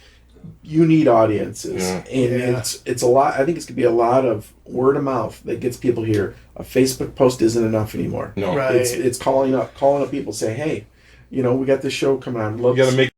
You need audiences, it's a lot. I think it's gonna be a lot of word of mouth that gets people here. A Facebook post isn't enough anymore. No, Right. It's calling up people, saying, hey, we got this show coming on. You got to make